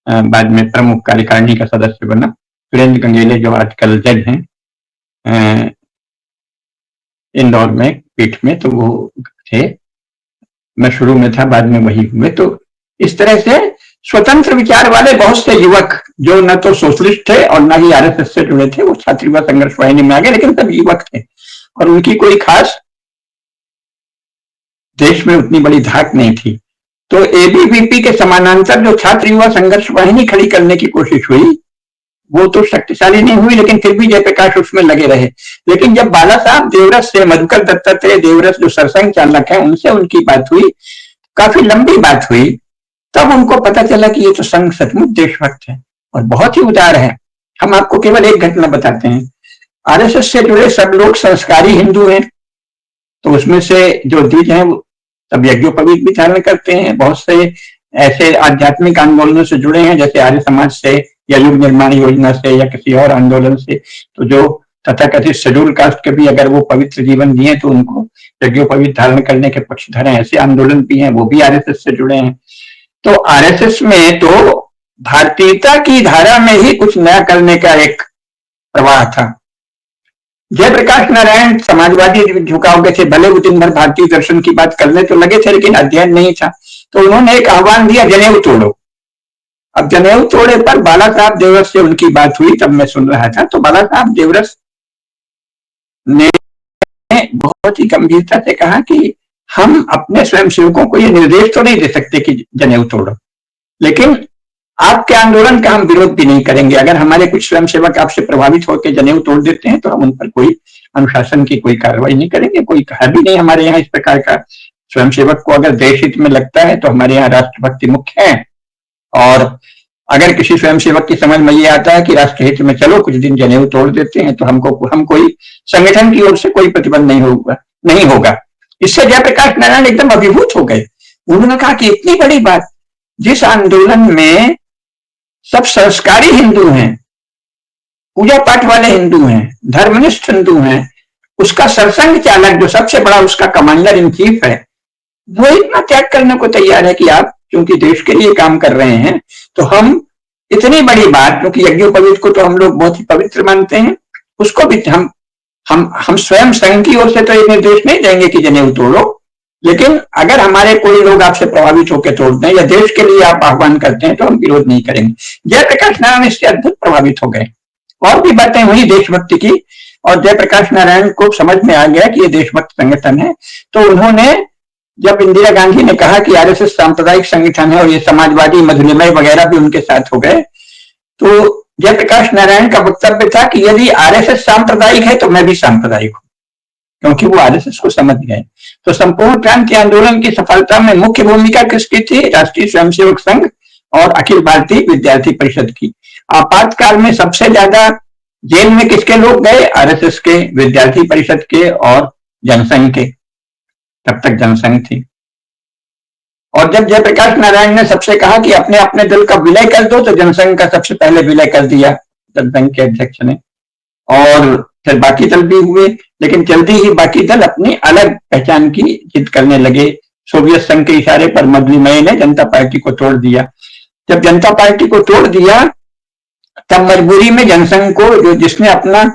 बाद में प्रमुख कार्यकारिणी का सदस्य बना। सुरेंद्र गंगेले जो आजकल जज हैं इंदौर में पीठ में, तो वो थे, मैं शुरू में था, बाद में वही हुए। तो इस तरह से स्वतंत्र विचार वाले बहुत से युवक जो न तो सोशलिस्ट थे और न ही आरएसएस से जुड़े थे, वो छात्र युवा संघर्ष वाहिनी में आ गए, लेकिन सब युवक थे और उनकी कोई खास देश में उतनी बड़ी धाक नहीं थी। तो एबीवीपी के समानांतर जो छात्र युवा संघर्ष वाहिनी खड़ी करने की कोशिश हुई वो तो शक्तिशाली नहीं हुई, लेकिन फिर भी जयप्रकाश उसमें लगे रहे। लेकिन जब बाला साहब देवरस से, मधुकर दत्तात्रेय देवरस जो सरसंघ चालक है, उनसे उनकी बात हुई, काफी लंबी बात हुई, तब उनको पता चला कि ये तो संघ सचमुच देशभक्त है और बहुत ही उदार है। हम आपको केवल एक घटना बताते हैं। आरएसएस से जुड़े सब लोग संस्कारी हिंदू हैं, तो उसमें से जो द्विज हैं वो सब यज्ञोपवीत भी धारण करते हैं। बहुत से ऐसे आध्यात्मिक आंदोलनों से जुड़े हैं, जैसे आर्य समाज से या युग निर्माण योजना से या किसी और आंदोलन से। तो जो तथाकथित शेड्यूल कास्ट के भी अगर वो पवित्र जीवन जिए तो उनको यज्ञोपवीत धारण करने के पक्षधर हैं। ऐसे आंदोलन भी हैं, वो भी आरएसएस से जुड़े हैं। तो आरएसएस में तो भारतीयता की धारा में ही कुछ नया करने का एक प्रवाह था। जयप्रकाश नारायण समाजवादी झुकाव के थे, भले वो दिन भर भारतीय दर्शन की बात करने तो लगे थे, लेकिन अध्ययन नहीं था। तो उन्होंने एक आह्वान दिया, जनेऊ तोड़ो। अब जनेऊ तोड़े पर बाला साहब देवरस से उनकी बात हुई, तब मैं सुन रहा था। तो बाला साहब देवरस ने बहुत ही गंभीरता से कहा कि हम अपने स्वयंसेवकों को ये निर्देश तो नहीं दे सकते कि जनेऊ तोड़ो, लेकिन आपके आंदोलन का हम विरोध भी नहीं करेंगे। अगर हमारे कुछ स्वयंसेवक आपसे प्रभावित होकर जनेऊ तोड़ देते हैं तो हम उन पर कोई अनुशासन की कोई कार्रवाई नहीं करेंगे। कोई कहा भी नहीं हमारे यहाँ इस प्रकार का। स्वयंसेवक को अगर देश हित में लगता है तो हमारे यहाँ राष्ट्रभक्ति मुख्य है, और अगर किसी स्वयंसेवक की समझ में ये आता है कि राष्ट्र हित में चलो कुछ दिन जनेऊ तोड़ देते हैं, तो हम कोई संगठन की ओर से कोई प्रतिबंध नहीं होगा। इससे जयप्रकाश नारायण एकदम अभिभूत हो गए। उन्होंने कहा कि इतनी बड़ी बात, जिस आंदोलन में सब संस्कारी हिंदू हैं, पूजा पाठ वाले हिंदू हैं, धर्मनिष्ठ हिंदू हैं, उसका सरसंघ चालक जो सबसे बड़ा उसका कमांडर इन चीफ है, वो इतना त्याग करने को तैयार है कि आप क्योंकि देश के लिए काम कर रहे हैं, तो हम इतनी बड़ी बात, क्योंकि यज्ञोपवीत को तो हम लोग बहुत ही पवित्र मानते हैं, उसको भी हम स्वयं संघ की ओर से तो ये निर्देश नहीं देंगे कि जनेऊ तोड़ो, लेकिन अगर हमारे कोई लोग आपसे प्रभावित होकर तोड़ दें या देश के लिए आप आह्वान करते हैं तो हम विरोध नहीं करेंगे। जयप्रकाश नारायण इससे अद्भुत प्रभावित हो गए। और भी बातें हुई देशभक्ति की, और जयप्रकाश नारायण को समझ में आ गया कि ये देशभक्त संगठन है। तो उन्होंने, जब इंदिरा गांधी ने कहा कि आरएसएस सांप्रदायिक संगठन है और ये समाजवादी मधुलिमय वगैरह भी उनके साथ हो गए, तो जयप्रकाश नारायण का वक्तव्य था कि यदि आरएसएस सांप्रदायिक है तो मैं भी सांप्रदायिक हूं, क्योंकि वो आरएसएस को समझ गए। तो संपूर्ण क्रांति आंदोलन की सफलता में मुख्य भूमिका किसकी थी? राष्ट्रीय स्वयंसेवक संघ और अखिल भारतीय विद्यार्थी परिषद की। आपातकाल में सबसे ज्यादा जेल में किसके लोग गए? आरएसएस के, विद्यार्थी परिषद के और जनसंघ के। तब तक जनसंघ थी। और जब जयप्रकाश नारायण ने सबसे कहा कि अपने अपने दल का विलय कर दो, तो जनसंघ का सबसे पहले विलय कर दिया जनसंघ के अध्यक्ष ने, और फिर बाकी दल भी हुए। लेकिन जल्दी ही बाकी दल अपनी अलग पहचान की जिद करने लगे। सोवियत संघ के इशारे पर मधुलिमय ने जनता पार्टी को तोड़ दिया। जब जनता पार्टी को तोड़ दिया, तब मजबूरी में जनसंघ को, जिसने अपना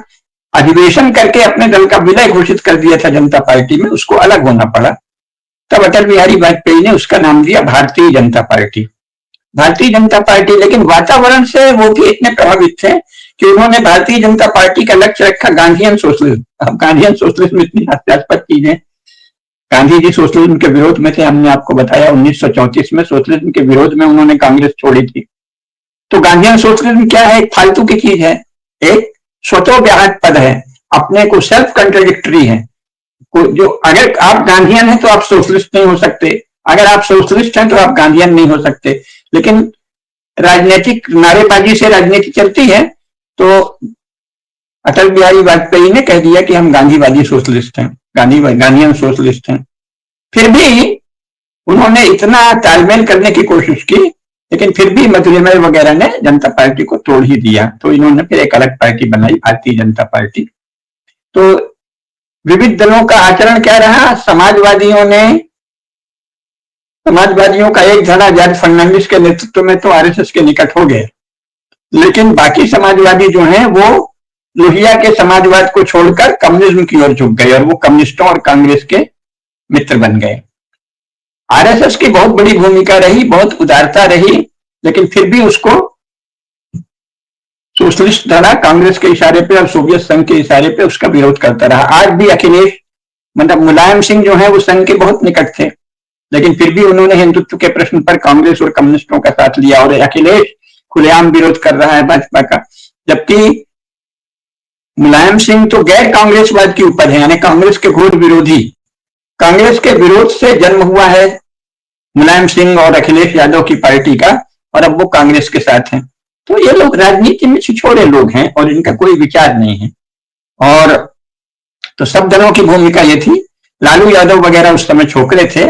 अधिवेशन करके अपने दल का विलय घोषित कर दिया था जनता पार्टी में, उसको अलग होना पड़ा। तब अटल बिहारी वाजपेयी ने उसका नाम दिया भारतीय जनता पार्टी। भारतीय जनता पार्टी, लेकिन वातावरण से वो भी इतने प्रभावित थे कि उन्होंने भारतीय जनता पार्टी का लक्ष्य रखा गांधीयन सोशलिज्म। अब गांधीयन सोशलिज्म इतनी हास्यास्पद चीज है। गांधी जी सोशलिज्म के विरोध में थे, हमने आपको बताया 1934 में सोशलिज्म के विरोध में उन्होंने कांग्रेस छोड़ी थी। तो गांधीयन सोशलिज्म क्या है? एक फालतू की चीज है, एक स्वतः व्याहत पद है, अपने को सेल्फ कंट्राडिक्टरी है। जो अगर आप गांधीयन हैं तो आप सोशलिस्ट नहीं हो सकते, अगर आप सोशलिस्ट हैं तो आप गांधीयन नहीं हो सकते। लेकिन राजनीतिक नारेबाजी से राजनीति चलती है, तो अटल बिहारी वाजपेयी ने कह दिया कि हम गांधीवादी सोशलिस्ट हैं, गांधीयन सोशलिस्ट हैं। फिर भी उन्होंने इतना तालमेल करने की कोशिश की, लेकिन फिर भी मधुलिमल वगैरह ने जनता पार्टी को तोड़ ही दिया। तो इन्होंने फिर एक अलग पार्टी बनाई, भारतीय जनता पार्टी। तो विविध दलों का आचरण क्या रहा? समाजवादियों का एक धड़ा जॉर्ज फर्नांडिस के नेतृत्व में तो आरएसएस के निकट हो गए, लेकिन बाकी समाजवादी जो हैं वो लोहिया के समाजवाद को छोड़कर कम्युनिज्म की ओर झुक गए और वो कम्युनिस्टों और कांग्रेस के मित्र बन गए। आरएसएस की बहुत बड़ी भूमिका रही, बहुत उदारता रही, लेकिन फिर भी उसको सोशलिस्ट धड़ा कांग्रेस के इशारे पे और सोवियत संघ के इशारे पे उसका विरोध करता रहा। आज भी अखिलेश, मतलब मुलायम सिंह जो है वो संघ के बहुत निकट थे, लेकिन फिर भी उन्होंने हिंदुत्व के प्रश्न पर कांग्रेस और कम्युनिस्टों का साथ लिया और अखिलेश खुलेआम विरोध कर रहा है भाजपा का, जबकि मुलायम सिंह तो गैर कांग्रेसवाद की उपज है, यानी कांग्रेस के घोर विरोधी। कांग्रेस के विरोध से जन्म हुआ है मुलायम सिंह और अखिलेश यादव की पार्टी का, और अब वो कांग्रेस के साथ हैं। तो ये लोग राजनीति में छिछोरे लोग हैं और इनका कोई विचार नहीं है। और तो सब दलों की भूमिका ये थी। लालू यादव वगैरह उस समय छोकरे थे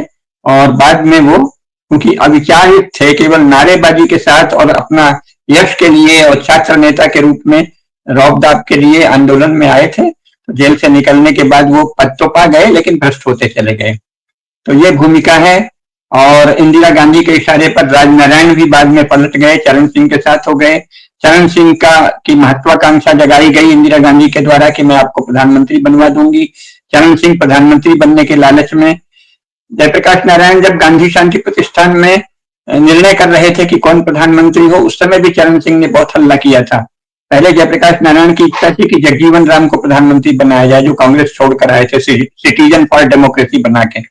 और बाद में वो क्योंकि अविचारित थे, केवल नारेबाजी के साथ और अपना यश के लिए और छात्र नेता के रूप में रौब-दाब के लिए आंदोलन में आए थे। तो जेल से निकलने के बाद वो पद तो पा गए, लेकिन भ्रष्ट होते चले गए। तो ये भूमिका है। और इंदिरा गांधी के इशारे पर राजनारायण भी बाद में पलट गए, चरण सिंह के साथ हो गए। चरण सिंह की महत्वाकांक्षा जगाई गई इंदिरा गांधी के द्वारा कि मैं आपको प्रधानमंत्री बनवा दूंगी। चरण सिंह प्रधानमंत्री बनने के लालच में जयप्रकाश नारायण जब गांधी शांति प्रतिष्ठान में निर्णय कर रहे थे कि कौन प्रधानमंत्री हो, उस समय भी चरण सिंह ने बहुत हल्ला किया था। पहले जयप्रकाश नारायण की इच्छा थी कि जगजीवन राम को प्रधानमंत्री बनाया जाए, जो कांग्रेस छोड़कर आए थे, सिटीजन फॉर डेमोक्रेसी बना के।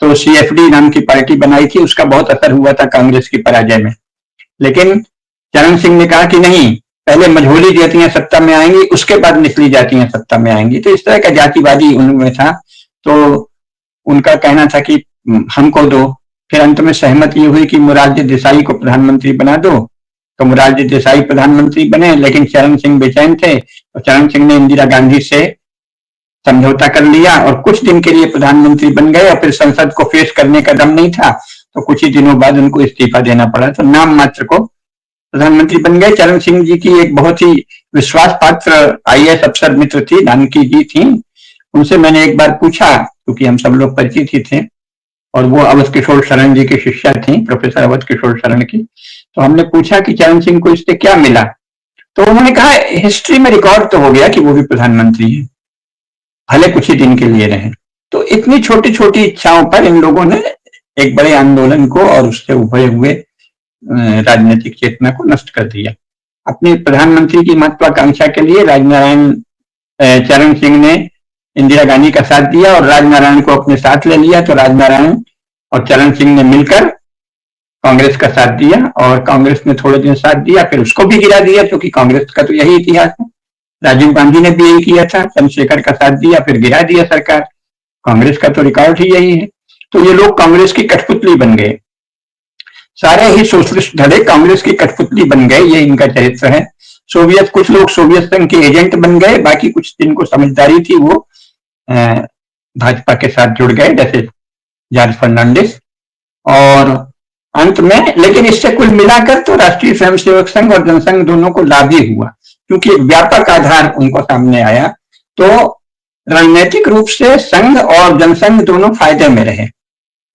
तो सीएफडी नाम की पार्टी बनाई थी, उसका बहुत असर हुआ था कांग्रेस की पराजय में। लेकिन चरण सिंह ने कहा कि नहीं, पहले मझोली जातियां सत्ता में आएंगी, उसके बाद निचली जातियां सत्ता में आएंगी। तो इस तरह का जातिवादी उनमें था। तो उनका कहना था कि हमको दो। फिर अंत में सहमति ये हुई कि मोरारजी देसाई को प्रधानमंत्री बना दो। तो मोरारजी देसाई प्रधानमंत्री बने, लेकिन चरण सिंह बेचैन थे और चरण सिंह ने इंदिरा गांधी से समझौता कर लिया और कुछ दिन के लिए प्रधानमंत्री बन गए। और फिर संसद को फेस करने का दम नहीं था, तो कुछ ही दिनों बाद उनको इस्तीफा देना पड़ा। तो नाम मात्र को प्रधानमंत्री बन गए। चरण सिंह जी की एक बहुत ही विश्वास पात्र आईएएस अफसर मित्र थी, जानकी जी थी। उनसे मैंने एक बार पूछा, क्योंकि हम सब लोग परिचित ही थे, और वो अवध किशोर शरण जी की शिष्या थी, प्रोफेसर अवध किशोर शरण की। तो हमने पूछा कि चरण सिंह को इससे क्या मिला, तो उन्होंने कहा हिस्ट्री में रिकॉर्ड तो हो गया कि वो भी प्रधानमंत्री है, भले कुछ ही दिन के लिए रहे। तो इतनी छोटी छोटी इच्छाओं पर इन लोगों ने एक बड़े आंदोलन को और उससे उभरे हुए राजनीतिक चेतना को नष्ट कर दिया। अपनी प्रधानमंत्री की महत्वाकांक्षा के लिए चरण सिंह ने इंदिरा गांधी का साथ दिया और राजनारायण को अपने साथ ले लिया। तो राजनारायण और चरण सिंह ने मिलकर कांग्रेस का साथ दिया और कांग्रेस ने थोड़े दिन साथ दिया, फिर उसको भी गिरा दिया, क्योंकि कांग्रेस का तो यही इतिहास है। राजीव गांधी ने भी यही किया था, चंद्रशेखर का साथ दिया, फिर गिरा दिया सरकार। कांग्रेस का तो रिकॉर्ड ही यही है। तो ये लोग कांग्रेस की कठपुतली बन गए, सारे ही सोशलिस्ट धड़े कांग्रेस की कठपुतली बन गए। ये इनका चरित्र है। कुछ लोग सोवियत संघ के एजेंट बन गए, बाकी कुछ जिनको समझदारी थी वो भाजपा के साथ जुड़ गए, जैसे जॉर्ज फर्नांडिस। और अंत में, लेकिन इससे कुल मिलाकर तो राष्ट्रीय स्वयंसेवक संघ और जनसंघ दोनों को लाभ ही हुआ, क्योंकि एक व्यापक आधार उनको सामने आया। तो राजनीतिक रूप से संघ और जनसंघ दोनों फायदे में रहे।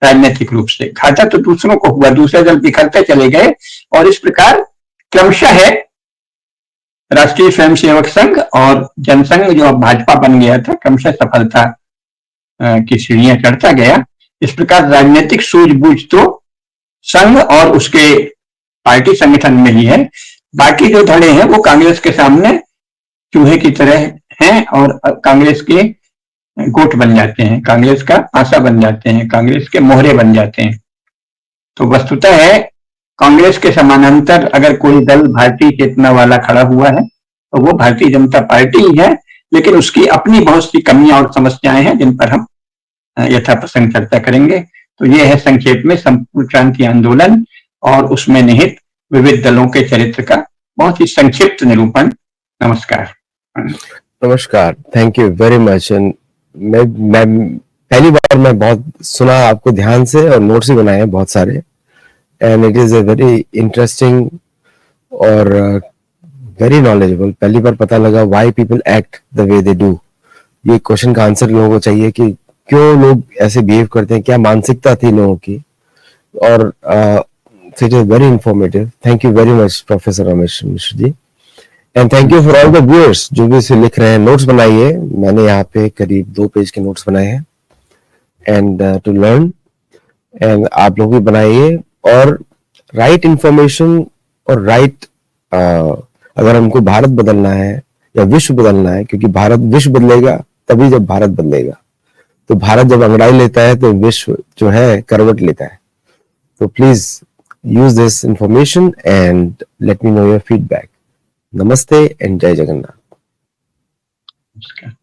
राजनीतिक रूप से घाटा तो दूसरों को हुआ, दूसरे दल बिखरते चले गए, और इस प्रकार क्रमशः है राष्ट्रीय स्वयंसेवक संघ और जनसंघ, जो अब भाजपा बन गया था, क्रमशः सफलता की सीढ़ियां चढ़ता गया। इस प्रकार राजनीतिक सूझबूझ तो संघ और उसके पार्टी संगठन में ही है। बाकी जो धड़े हैं वो कांग्रेस के सामने चूहे की तरह हैं और कांग्रेस के गोट बन जाते हैं, कांग्रेस का आशा बन जाते हैं, कांग्रेस के मोहरे बन जाते हैं। तो वस्तुतः है कांग्रेस के समानांतर अगर कोई दल भारतीय चेतना वाला खड़ा हुआ है तो वो भारतीय जनता पार्टी ही है, लेकिन उसकी अपनी बहुत सी कमियां और समस्याएं हैं जिन पर हम यथाप्रसंग चर्चा करेंगे। तो ये है संक्षेप में संपूर्ण क्रांति आंदोलन और उसमें निहित विविध दलों के चरित्र का बहुत ही संक्षिप्त निरूपण। नमस्कार। नमस्कार, थैंक यू वेरी मच। मैं पहली बार मैं बहुत सुना आपको ध्यान से और नोट्स भी बनाए हैं बहुत सारे, and it is a very interesting और वेरी नॉलेजेबल। पहली बार पता लगा why people act the way they do. ये क्वेश्चन का आंसर लोगों को चाहिए कि क्यों लोग ऐसे बिहेव करते हैं, क्या मानसिकता थी लोगों की। और it is very informative. Thank you very much professor Ramesh Mishra ji, and thank you for all the viewers जो भी इसे लिख रहे हैं, नोट्स बनाइए। मैंने यहाँ पे करीब 2 पेज के नोट्स बनाए हैं एंड टू लर्न, एंड आप लोग भी बनाइए और राइट इंफॉर्मेशन और राइट अगर हमको भारत बदलना है या विश्व बदलना है, क्योंकि भारत विश्व बदलेगा तभी जब भारत बदलेगा। तो भारत जब अंगड़ाई लेता है तो विश्व जो है करवट लेता है। तो please use this information and let me know your feedback. नमस्ते एंड जय जगन्नाथ। नमस्कार।